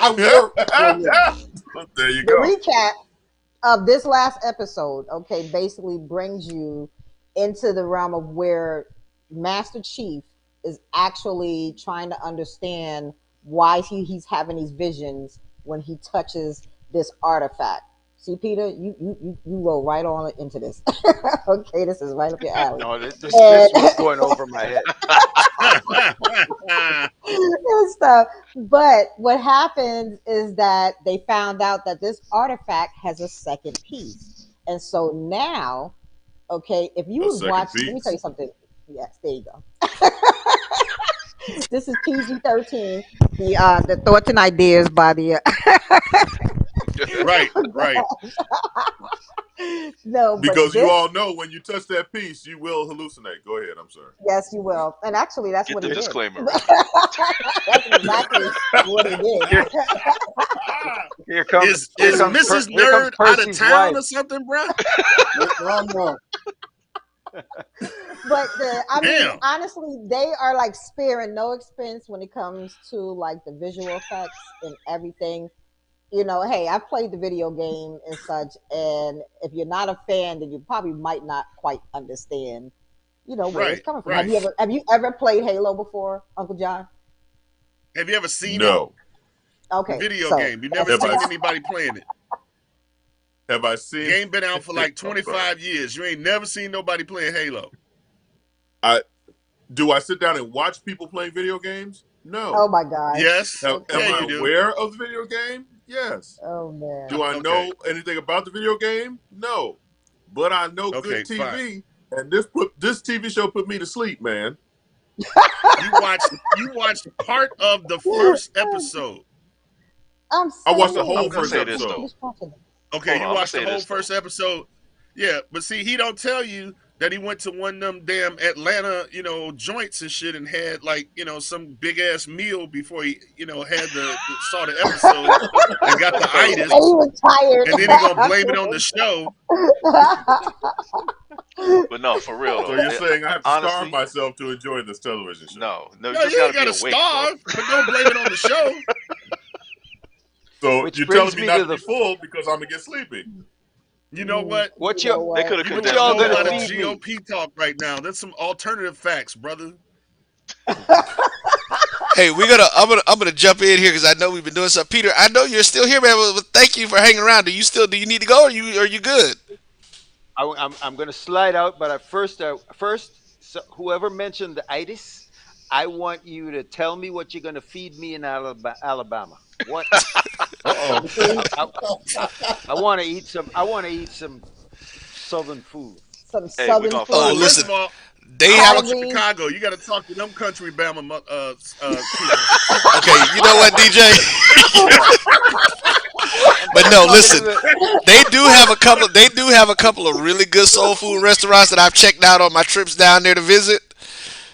S19: I worked for a living.
S13: There you
S18: The
S13: go.
S18: recap of this last episode, okay, basically brings you into the realm of where Master Chief is actually trying to understand why he's having these visions when he touches this artifact. See, Peter, you roll right on into this. Okay, this is right up your alley.
S15: No, this was going over my head.
S18: And stuff. But what happens is that they found out that this artifact has a second piece. And so now, okay, if you was watching, let me tell you something. Yes, there you go. This is PG-13. The thoughts and ideas by the
S16: right.
S18: No, but
S13: because you all know when you touch that piece, you will hallucinate. Go ahead. I'm sorry.
S18: Yes, you will. And actually, that's what
S14: the
S18: he did.
S14: disclaimer.
S18: That's exactly what he did.
S15: Here comes
S16: is Mrs. Nerd out of town or something, bro?
S19: No.
S18: But I mean, honestly, they are like sparing no expense when it comes to like the visual effects and everything. you know, hey, I've played the video game and such, and if you're not a fan, then you probably might not quite understand, you know, where it's
S16: Right,
S18: coming from.
S16: right.
S18: Have you ever played Halo before, Uncle John?
S16: Have you ever seen it?
S13: No.
S16: The
S18: Okay,
S16: video
S18: so
S16: game. You never
S13: Have I,
S16: seen anybody playing it.
S13: have I seen
S16: Game been out for like
S13: I'm sorry.
S16: 25 years. You ain't never seen nobody playing Halo.
S13: Do I sit down and watch people playing video games? No.
S18: oh my gosh,
S16: Yes.
S13: Am
S18: okay,
S16: Yeah,
S13: I
S16: you do.
S13: aware of the video game? Yes.
S18: oh man,
S13: Do I
S16: Okay.
S13: know anything about the video game? No. But I know
S16: Okay,
S13: good
S16: fine.
S13: TV, and this TV show put me to sleep, man.
S16: You watched part of the first episode.
S18: I'm
S13: I watched the
S18: saying,
S13: whole
S14: I'm gonna
S13: first
S14: say this
S13: episode.
S14: though.
S16: Okay,
S14: Hold
S16: you
S14: on, I'm gonna
S16: watched the
S14: say
S16: whole
S14: this though.
S16: first episode. Yeah, but see, he don't tell you that he went to one of them damn Atlanta, joints and shit and had like, some big ass meal before he, had saw the episode and got the itis.
S18: and he was tired,
S16: And then he gonna blame it on the show.
S14: But no, for real
S13: So
S14: though.
S13: you're saying I have to
S14: Honestly,
S13: starve myself to enjoy this television show?
S14: no,
S16: No,
S14: you just
S16: you ain't
S14: gotta be
S16: gotta
S14: awake,
S16: starve, but don't blame it on the show.
S13: So
S15: Which
S13: you're
S15: brings
S13: telling me
S15: me
S13: not
S15: to
S13: to be
S15: the-
S13: full because I'm gonna get sleepy.
S16: You know what?
S15: What
S18: You know
S15: you
S18: what?
S14: They could have
S16: You
S14: condensed
S15: y'all
S16: know
S14: it
S16: a lot
S15: gonna
S16: of
S14: down.
S15: feed me?
S16: GOP talk right now. That's some alternative facts, brother.
S17: Hey, I'm gonna jump in here because I know we've been doing stuff. Peter, I know you're still here, man. But thank you for hanging around. Do you need to go, or are you good?
S15: I'm going to slide out, but first, so whoever mentioned the itis, I want you to tell me what you're going to feed me in Alabama. What? I want to eat some. I want to eat some Southern food.
S18: Some
S14: Hey, we
S18: Southern
S14: gonna
S18: food.
S14: find
S16: First
S17: listen.
S16: of all,
S17: They
S16: I'm
S17: have
S16: from
S18: Collard greens.
S16: Chicago. You got to talk to them country Bama people.
S17: okay. You know what, DJ? But no, listen. They do have a couple. They do have a couple of really good soul food restaurants that I've checked out on my trips down there to visit.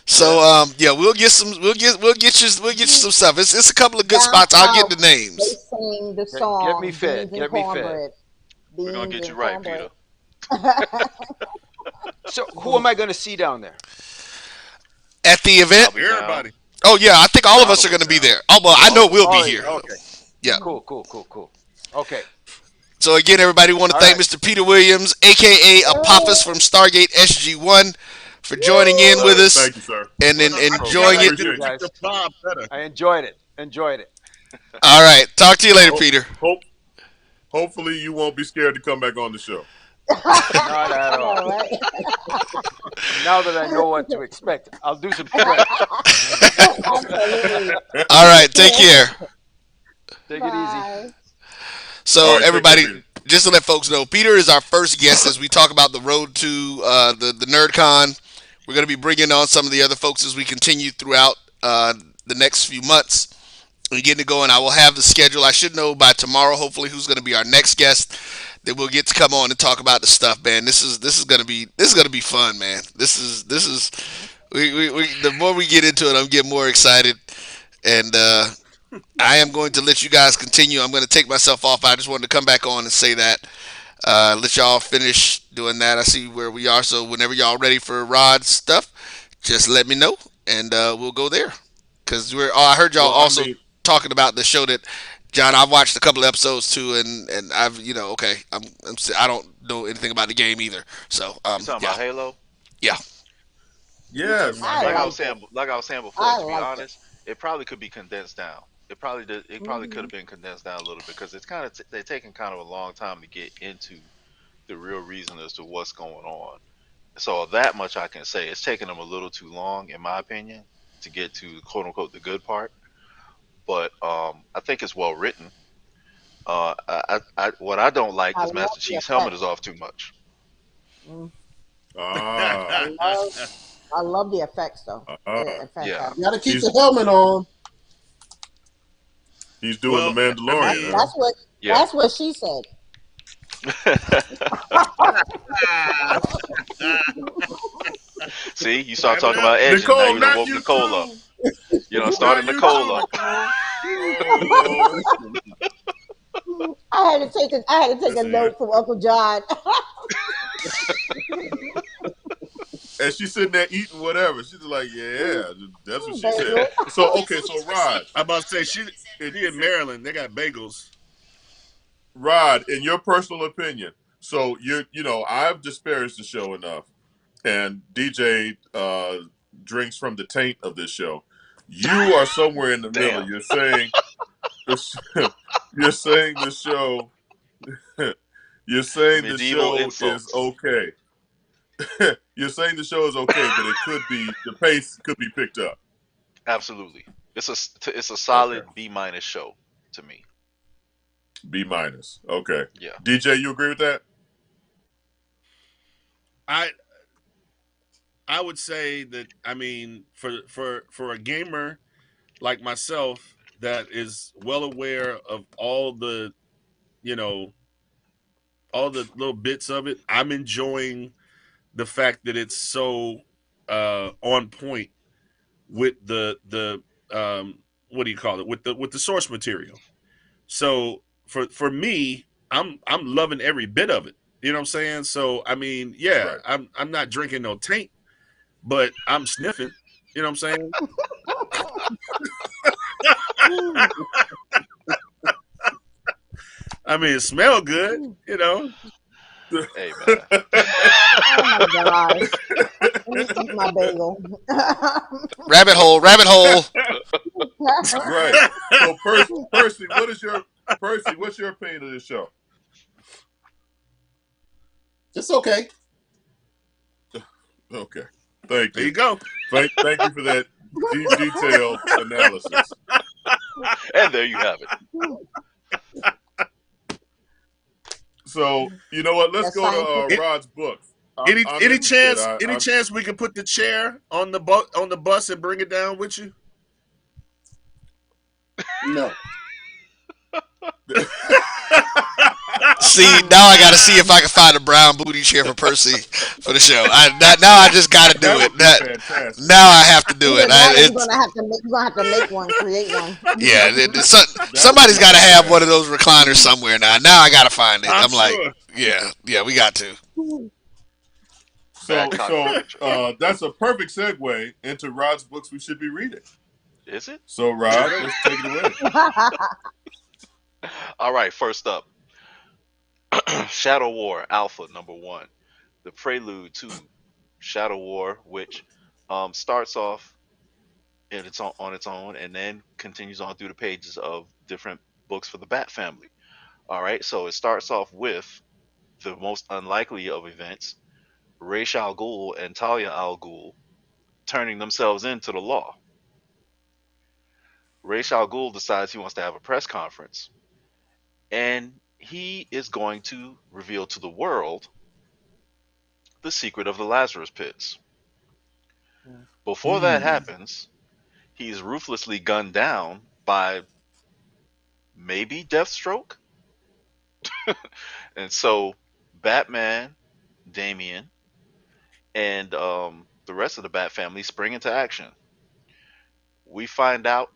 S17: So yeah, we'll get you some stuff. It's a couple of good
S18: Down
S17: spots. I'll get
S18: south,
S17: the
S18: they
S17: names.
S18: sing the
S15: Get
S18: song
S15: me fed.
S18: "Beans and
S15: Get me fed.
S18: Cornbread."
S14: We're gonna
S18: Beans
S14: get you
S18: and
S14: right,
S18: cornbread.
S14: Peter.
S15: So who am I going to see down there?
S17: At the event.
S14: I'll be down.
S16: Everybody.
S17: Oh yeah, I think all of us are
S14: Donald
S17: going to be
S14: down.
S17: there. Oh well, I know we'll
S15: Oh,
S17: be here.
S15: okay.
S17: Yeah.
S15: Cool. Okay.
S17: So again, everybody, want to
S15: All
S17: thank
S15: right.
S17: Mr. Peter Williams, aka Apophis from Stargate SG1, for joining in with us
S13: Thank you, sir.
S17: and then enjoying
S16: I
S17: it.
S16: get
S15: guys.
S16: the Bob better.
S15: I enjoyed it.
S17: All right, talk to you later, Peter.
S13: Hopefully you won't be scared to come back on the show.
S15: Not at all.
S18: All right.
S15: Now that I know what to expect, I'll do some prep.
S18: Absolutely.
S17: All right, take care.
S15: Take it easy.
S18: Bye.
S17: So
S13: All right, take
S17: everybody,
S13: care, Peter.
S17: just to let folks know, Peter is our first guest as we talk about the road to the NerdCon. We're going to be bringing on some of the other folks as we continue throughout the next few months. We get it going. I will have the schedule. I should know by tomorrow, hopefully, who's going to be our next guest. That we'll get to come on and talk about the stuff, man. This is gonna be fun, man. This is the more we get into it, I'm getting more excited, and I am going to let you guys continue. I'm going to take myself off. I just wanted to come back on and say that. Let y'all finish doing that. I see where we are. So whenever y'all ready for Rod's stuff, just let me know, and we'll go there. Because I heard y'all also talking about the show that John, I've watched a couple of episodes too, and I've okay, I don't know anything about the game either. So
S14: You talking about Halo?
S17: Yeah.
S13: Yes.
S14: Like I was saying before,
S18: I
S14: to be
S18: liked
S14: honest, it probably could be condensed down. It probably could have been condensed down a little bit because it's kind of they're taking kind of a long time to get into the real reason as to what's going on. So that much I can say. It's taking them a little too long, in my opinion, to get to quote unquote the good part. But I think it's well written. What I don't like
S18: I
S14: is
S18: love
S14: Master
S18: the
S14: Chief's helmet
S18: effects.
S14: is off too much.
S13: Ah.
S18: I love the effects though.
S14: Yeah.
S18: Fantastic.
S19: You got to keep the helmet on.
S13: He's doing the Mandalorian.
S18: That's what.
S14: Yeah.
S18: That's what she said.
S14: See, you start talking about Edge,
S13: Nicole,
S14: and now you done
S13: not
S14: woke
S13: you
S14: Nicole
S13: too.
S14: up. You done started
S13: Not you
S14: Nicole up.
S13: Oh, Lord.
S18: I had to take a note from Uncle John.
S13: And she's sitting there eating whatever. She's like, yeah, that's what she said. So, okay, so Raj.
S16: I'm about to say, she in Maryland, they got bagels.
S13: Rod, in your personal opinion, so I've disparaged the show enough, and DJ drinks from the taint of this show. You are somewhere in the middle.
S14: Damn.
S13: You're saying this. You're saying the show. You're saying the
S14: Medieval
S13: show is
S14: insults.
S13: okay. You're saying the show is okay, but the pace could be picked up.
S14: Absolutely. It's a
S13: Okay,
S14: solid B- show to me.
S13: B minus. Okay,
S14: Yeah.
S13: DJ, you agree with that?
S16: I I would say that, I mean, for a gamer like myself that is well aware of you know all the little bits of it, I'm enjoying the fact that it's so on point with the what do you call it, with the source material. So for me, I'm loving every bit of it. You know what I'm saying? So I mean, yeah,
S13: Right.
S16: I'm not drinking no taint, but I'm sniffing. You know what I'm saying? I mean, it smell good. You know.
S14: Hey man.
S18: Oh my gosh. Let me eat my bagel.
S17: Rabbit hole, rabbit hole.
S13: Right. So Percy, what's your opinion of this show?
S19: It's okay.
S13: Okay. Thank
S16: There you
S13: you.
S16: go.
S13: Thank you for that detailed analysis.
S14: And there you have it.
S13: So you know what? Let's
S18: That's
S13: go to
S18: scientific.
S13: Rod's books. I'm
S16: Any
S13: interested.
S16: chance any chance we can put the chair on the bus and bring it down with you?
S19: No.
S17: See, now I got to see if I can find a brown booty chair for Percy for the show. Now I just got to do
S13: That
S17: it.
S13: would be fantastic.
S17: Now I have to do it.
S18: Now you're
S17: It's
S18: gonna have to make one, create one.
S17: yeah.
S13: That
S17: Somebody's
S13: would be
S17: got to have one of
S13: fantastic.
S17: those recliners somewhere now. Now I got to find it.
S16: I'm
S17: I'm like,
S16: sure.
S17: yeah, we got to.
S14: Bad
S13: So
S14: cock
S13: so
S14: picture.
S13: that's a perfect segue into Rod's books we should be reading.
S14: Is it?
S13: So Rod, let's take it away.
S14: All right, first up. Shadow War Alpha #1. The prelude to Shadow War, which starts off on its own and then continues on through the pages of different books for the Bat family. All right, so it starts off with the most unlikely of events, Ra's al Ghul and Talia al Ghul turning themselves into the law. Ra's al Ghul decides he wants to have a press conference, and he is going to reveal to the world the secret of the Lazarus pits. Before that happens, he's ruthlessly gunned down by maybe Deathstroke. And so Batman, Damian, and the rest of the Bat family spring into action. We find out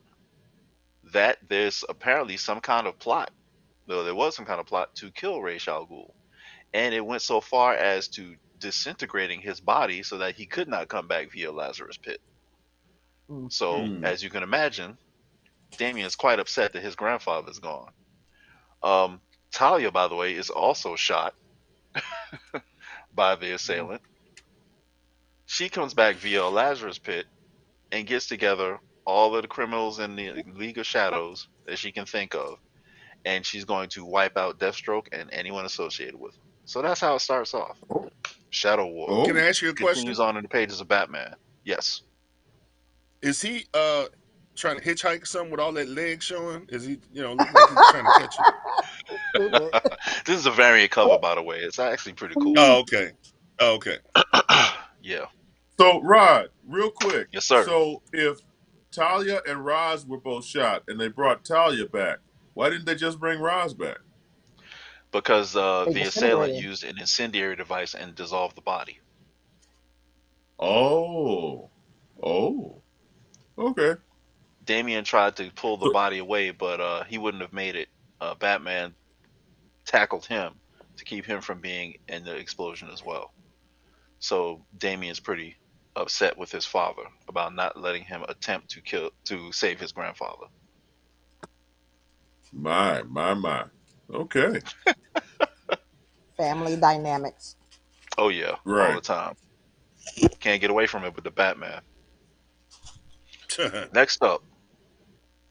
S14: that there's apparently some kind of plot, though there was some kind of plot to kill Ra's al Ghul. And it went so far as to disintegrating his body so that he could not come back via Lazarus Pit. So, as you can imagine, Damien is quite upset that his grandfather is gone. Um, Talia, by the way, is also shot by the assailant. She comes back via a Lazarus Pit and gets together all of the criminals in the League of Shadows that she can think of, and she's going to wipe out Deathstroke and anyone associated with him. So that's how it starts off. Shadow War
S16: Can I ask you a question?
S14: continues on in the pages of Batman. Yes.
S16: Is he trying to hitchhike some with all that leg showing? Is he, look like he's trying to catch it?
S14: This is a variant cover, by the way. It's actually pretty cool.
S16: Oh, okay. Oh, okay.
S14: Yeah.
S13: So Rod, real quick.
S14: Yes, sir.
S13: So if Talia and Roz were both shot and they brought Talia back, why didn't they just bring Roz back?
S14: Because the assailant
S18: disintegrated.
S14: used an incendiary device and dissolved the body.
S13: Oh. Okay.
S14: Damien tried to pull the body away, but he wouldn't have made it. Batman tackled him to keep him from being in the explosion as well. So Damien's pretty upset with his father about not letting him attempt to save his grandfather.
S13: My. Okay.
S18: Family dynamics.
S14: Oh yeah, all
S13: Right.
S14: the time. Can't get away from it with the Batman. Next up,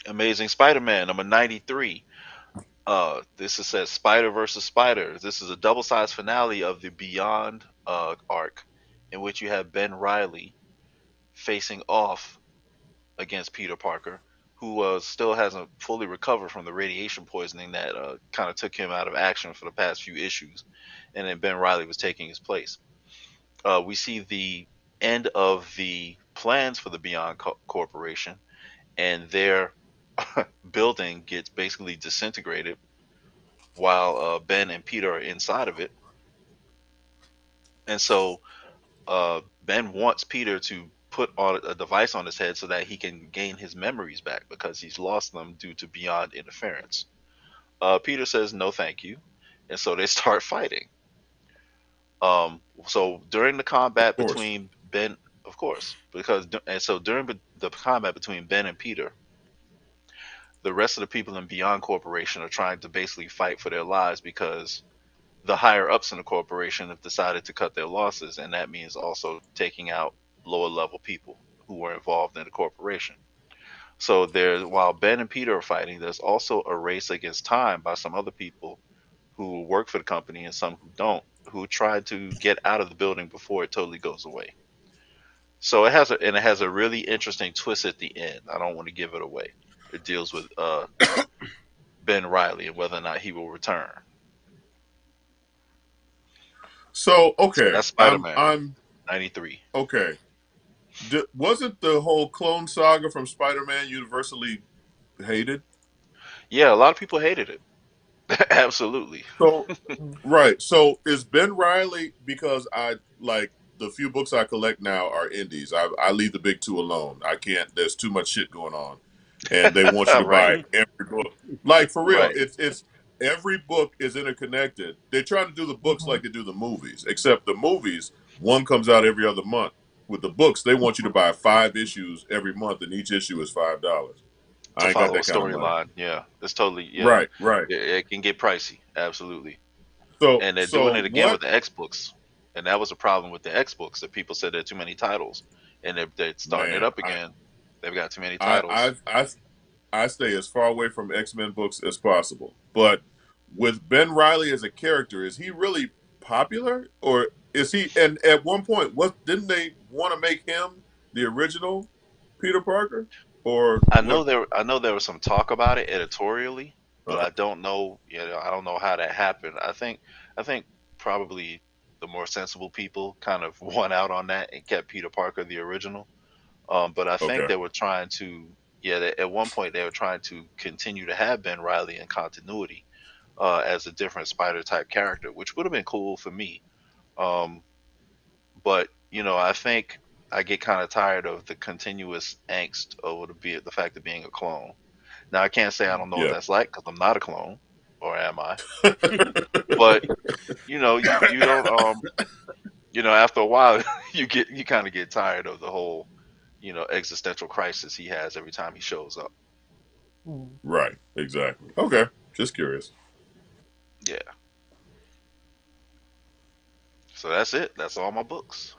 S14: Amazing Spider-Man number 93. This is says Spider versus Spider. This is a double-sized finale of the Beyond arc, in which you have Ben Riley facing off against Peter Parker, who still hasn't fully recovered from the radiation poisoning that kind of took him out of action for the past few issues, and then Ben Riley was taking his place. We see the end of the plans for the Beyond Corporation, and their building gets basically disintegrated while Ben and Peter are inside of it. And so Ben wants Peter to put on a device on his head so that he can gain his memories back because he's lost them due to Beyond interference. Peter says no, thank you, and so they start fighting. So during the combat
S13: Of course.
S14: between Ben, of course, and so during the combat between Ben and Peter, the rest of the people in Beyond Corporation are trying to basically fight for their lives because the higher ups in the corporation have decided to cut their losses, and that means also taking out lower level people who were involved in the corporation. So there's while Ben and Peter are fighting, there's also a race against time by some other people who work for the company and some who don't, who try to get out of the building before it totally goes away. So it has a really interesting twist at the end. I don't want to give it away. It deals with Ben Riley and whether or not he will return.
S13: So
S14: So
S13: okay,
S14: that's Spider Man
S13: I'm
S14: 93.
S13: okay. Wasn't the whole clone saga from Spider-Man universally hated?
S14: Yeah, a lot of people hated it. Absolutely.
S13: So right. So is Ben Riley, because I like the few books I collect now are indies. I leave the big two alone. I can't. There's too much shit going on, and they want you to
S14: Right.
S13: buy every book. Like for real,
S14: Right.
S13: it's every book is interconnected. They're trying to do the books
S18: Mhm.
S13: like they do the movies, except the movies one comes out every other month. With the books, they want you to buy 5 issues every month, and each issue is $5.
S14: To
S13: I ain't got
S14: follow a
S13: that kind of money.
S14: storyline. Yeah. It's totally yeah.
S13: Right, right.
S14: It can get pricey. Absolutely.
S13: So
S14: And they're doing
S13: so
S14: it again with
S13: what
S14: the X books. And that was a problem with the X books that people said there are too many titles. And they're starting it
S13: man,
S14: up again. They've got too many
S13: I
S14: titles.
S13: I I I stay as far away from X-Men books as possible. But with Ben Riley as a character, is he really popular, or is he? And at one point, what didn't they want to make him the original Peter Parker, or what?
S14: I know there was some talk about it editorially, but
S13: Uh,
S14: I don't know, I don't know how that happened. I think probably the more sensible people kind of won out on that and kept Peter Parker the original. But I think
S13: okay,
S14: they were trying to, at one point they were trying to continue to have Ben Riley in continuity as a different Spider type character, which would have been cool for me. Um, but I think I get kind of tired of the continuous angst over the fact of being a clone. Now I can't say I don't know what
S13: yeah,
S14: that's like because I'm not a clone, or am I? But you don't after a while you kind of get tired of the whole existential crisis he has every time he shows up.
S13: right, exactly. Okay, just curious.
S14: Yeah. So that's it. That's all my books.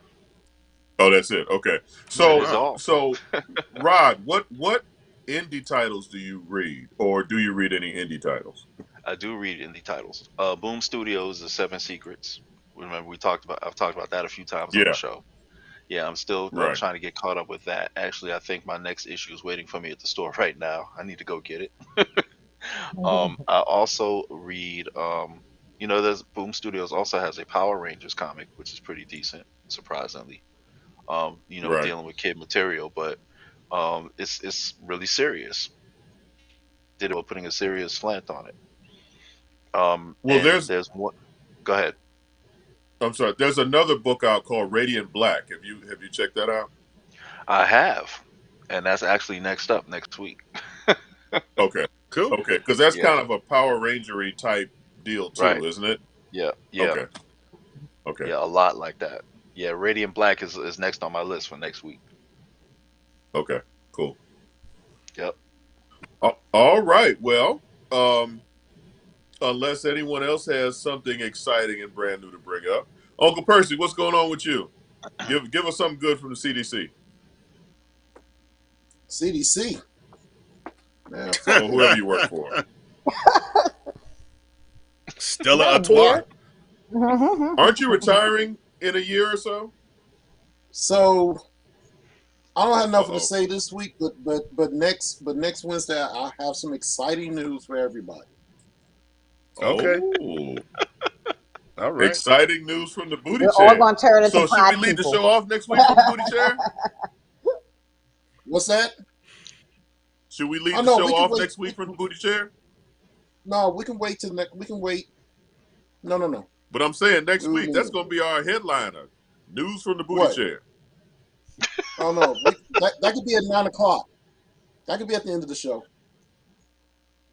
S13: Oh, that's it. Okay,
S14: That
S13: so
S14: is all.
S13: Rod, what indie titles do you read, or do you read any indie titles?
S14: I do read indie titles. Boom Studios, The Seven Secrets. Remember I've talked about that a few times on the
S13: Yeah,
S14: show. Yeah, I'm still
S13: right.
S14: trying to get caught up with that. Actually, I think my next issue is waiting for me at the store right now. I need to go get it. I also read, there's Boom Studios also has a Power Rangers comic, which is pretty decent, surprisingly.
S13: Right.
S14: Dealing with kid material, but it's really serious. Did it with putting a serious slant on it.
S13: Well,
S14: And
S13: there's.
S14: there's one. Go ahead.
S13: I'm sorry. There's another book out called Radiant Black. Have you checked that out?
S14: I have, and that's actually next up next week.
S13: Okay.
S16: Cool.
S13: Okay, because that's
S14: Yeah.
S13: kind of a Power Rangery type deal
S14: Right.
S13: too, isn't it?
S14: Yeah. Yeah.
S13: Okay. Okay.
S14: Yeah. A lot like that. Yeah. Radiant Black is next on my list for next week.
S13: Okay. Cool.
S14: Yep.
S13: All right. Well, um, unless anyone else has something exciting and brand new to bring up. Uncle Percy, what's going on with you? Give us something good from the CDC.
S19: CDC. Man,
S13: or whoever you work for.
S16: Stella Artois.
S13: Aren't you retiring in a year or so?
S19: So I don't have nothing to say this week, but next Wednesday I have some exciting news for everybody.
S16: Okay.
S13: Oh.
S16: All right.
S13: Exciting news from the booty
S18: We're
S13: chair.
S18: all gonna turn into
S13: So should we
S18: pod
S13: lead the
S18: people.
S13: show off next week from the booty chair?
S19: What's that?
S13: Should we lead
S19: Oh,
S13: the
S19: no,
S13: show
S19: we can
S13: off
S19: wait.
S13: next week from the booty chair?
S19: No, we can wait till next. We can wait. No.
S13: But I'm saying next week, that's going to be our headliner. News from the booty
S19: What?
S13: chair.
S19: Oh no, that could be at 9:00. That could be at the end of the show.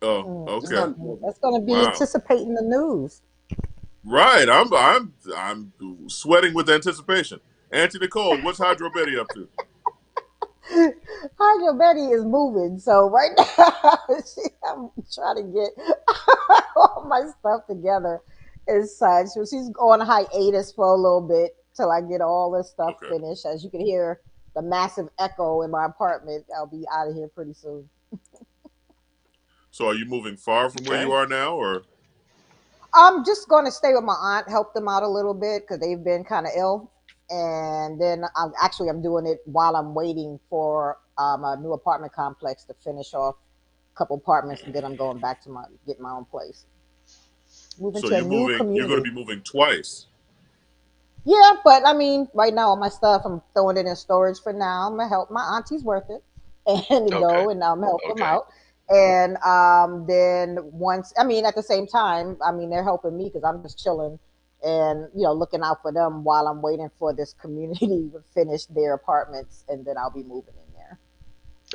S13: Oh,
S19: It's
S13: okay.
S19: not,
S18: That's going to be
S13: Wow.
S18: anticipating the news.
S13: Right. I'm sweating with anticipation. Auntie Nicole, what's Hydro Betty up to?
S18: Hydro Betty is moving, so right now I'm trying to get all my stuff together and such. So she's on hiatus for a little bit till I get all this stuff finished. As you can hear, the massive echo in my apartment. I'll be out of here pretty soon.
S13: So are you moving far from where you are now, or?
S18: I'm just going to stay with my aunt, help them out a little bit because they've been kind of ill. And then I'm doing it while I'm waiting for a new apartment complex to finish off a couple apartments, and then I'm going back to get my own place. Moving
S13: So
S18: to a new
S13: you're
S18: community.
S13: going to be moving twice.
S18: Yeah, but I mean, right now all my stuff I'm throwing it in storage for now. I'm gonna help my auntie's worth it, and go and help them out. And then once, I mean, at the same time, I mean, they're helping me because I'm just chilling and looking out for them while I'm waiting for this community to finish their apartments, and then I'll be moving in there.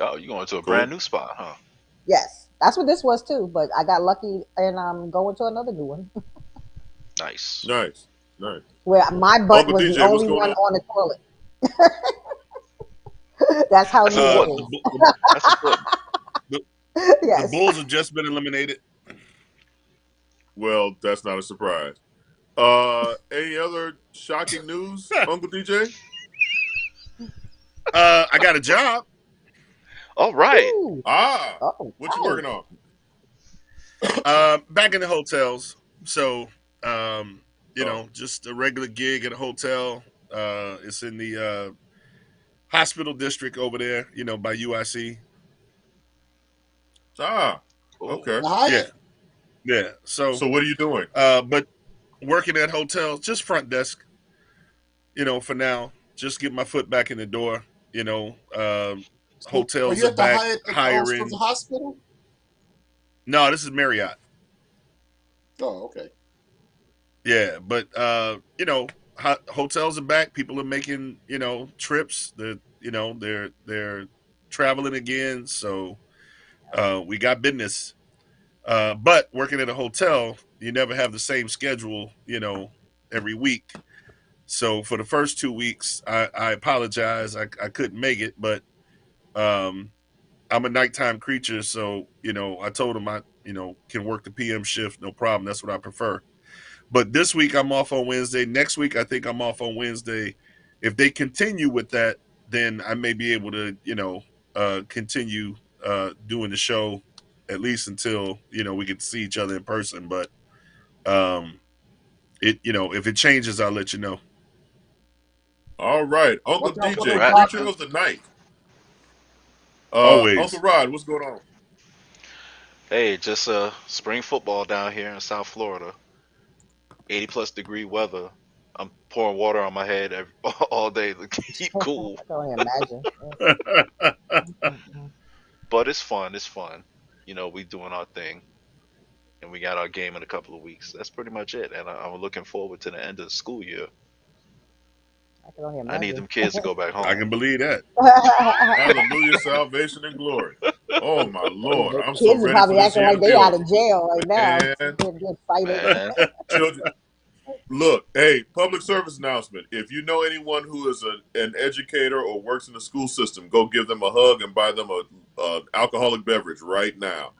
S14: Oh, you going to a brand new spot, huh?
S18: Yes, that's what this was too. But I got lucky, and I'm going to another new one.
S14: Nice.
S18: Where my butt
S13: Uncle
S18: was
S13: DJ,
S18: the only one on the toilet. That's how new it is.
S14: That's important.
S18: Yes.
S16: The Bulls have just been eliminated.
S13: Well, that's not a surprise. Any other shocking news, Uncle DJ?
S16: I got a job.
S14: All right.
S18: Ooh.
S13: What you working on?
S16: Back in the hotels. So, just a regular gig at a hotel. It's in the hospital district over there, by UIC.
S13: Okay.
S16: Yeah. So
S13: what are you doing?
S16: But working at hotels, just front desk, for now. Just get my foot back in the door, hotels
S19: you
S16: are
S19: at the
S16: back
S19: Hyatt
S16: hiring.
S19: the hospital?
S16: No, this is Marriott.
S19: Oh, okay.
S16: Yeah, but hotels are back. People are making trips. They're traveling again. So we got business. But working at a hotel, you never have the same schedule. Every week. So for the first 2 weeks, I apologize. I couldn't make it, but I'm a nighttime creature, so I told him I can work the PM shift, no problem. That's what I prefer. But this week I'm off on Wednesday. Next week I think I'm off on Wednesday. If they continue with that, then I may be able to continue doing the show at least until we get to see each other in person. But if it changes, I'll let you know.
S13: All right, Uncle
S19: Watch out for those
S13: DJ, preacher of the night.
S16: Always.
S13: Uncle Rod, what's going on?
S14: Hey, just spring football down here in South Florida. 80+ degree weather. I'm pouring water on my head all day to keep cool.
S18: I can only imagine.
S14: But it's fun. It's fun. We doing our thing, and we got our game in a couple of weeks. That's pretty much it. And I'm looking forward to the end of the school year.
S18: I can only imagine.
S14: I need them kids to go back home.
S16: I can believe that.
S13: Hallelujah, salvation and glory. Oh my Lord, I'm so
S18: Kids are
S13: ready
S18: probably
S13: for this
S18: acting
S13: year
S18: like
S13: to
S18: they
S13: be
S18: out
S13: over.
S18: of jail right now.
S13: Man.
S18: Getting excited.
S14: Man.
S13: Children, look, hey, public service announcement. If you know anyone who is an educator or works in the school system, go give them a hug and buy them a alcoholic beverage right now,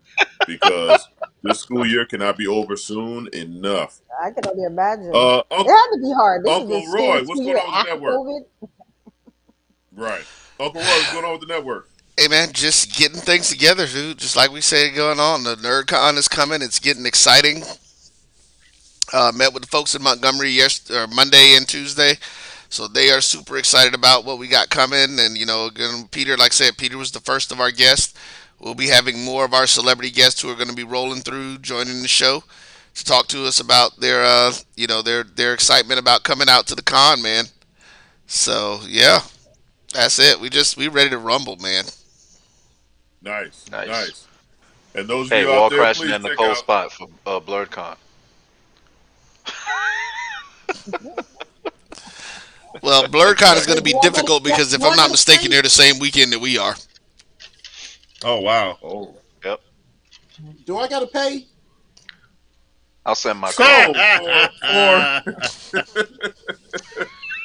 S13: because This school year cannot be over soon enough.
S18: I can only imagine.
S13: It
S18: had to be hard. This
S13: Uncle
S18: is the school
S13: Roy, what's going
S18: year
S13: on with the
S18: after
S13: network?
S18: COVID.
S13: Right. Uncle Roy, what's going on with the network?
S17: Hey man, just getting things together, dude. Just like we say going on. The NerdCon is coming. It's getting exciting. Met with the folks in Montgomery Monday and Tuesday. So they are super excited about what we got coming. And, again, Peter, like I said, Peter was the first of our guests. We'll be having more of our celebrity guests who are going to be rolling through, joining the show to talk to us about their excitement about coming out to the con, man. So, yeah, that's it. We ready to rumble, man.
S13: Nice. And those of
S14: Hey,
S13: you
S14: we're
S13: out
S14: all
S13: there,
S14: crashing
S13: please
S14: in the
S13: check
S14: cold
S13: out.
S14: spot for BlurredCon.
S17: Well, BlurredCon is going to be difficult because if I'm not mistaken, they're the same weekend that we are.
S16: Oh, wow.
S13: Oh.
S14: Yep.
S19: Do I got to pay?
S14: I'll send my
S13: So,
S14: card.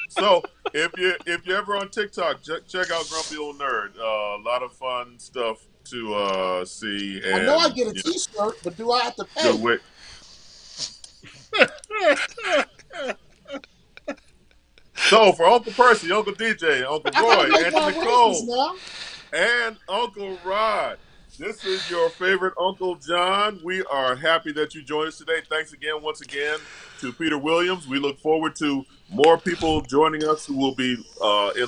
S13: So if you're ever on TikTok, check out Grumpy Old Nerd. A lot of fun stuff to see. And,
S19: I know I get a T-shirt, but do I have to pay?
S13: Good way. So for Uncle Percy, Uncle DJ, Uncle Roy, Auntie Nicole, and Uncle Rod, this is your favorite Uncle John. We are happy that you joined us today. Thanks again, once again, to Peter Williams. We look forward to more people joining us who will be in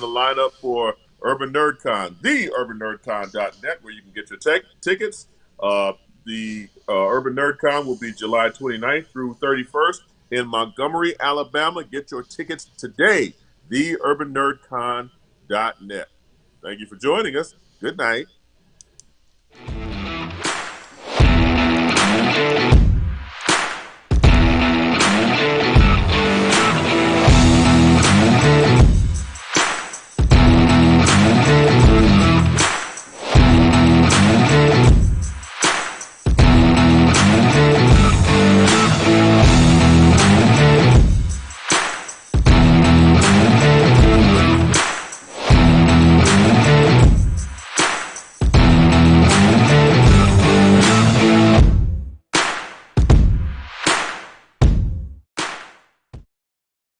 S13: the lineup for Urban NerdCon, the UrbanNerdCon.net, where you can get your tickets. The Urban NerdCon will be July 29th through 31st in Montgomery, Alabama. Get your tickets today, the UrbanNerdCon.net. Thank you for joining us. Good night.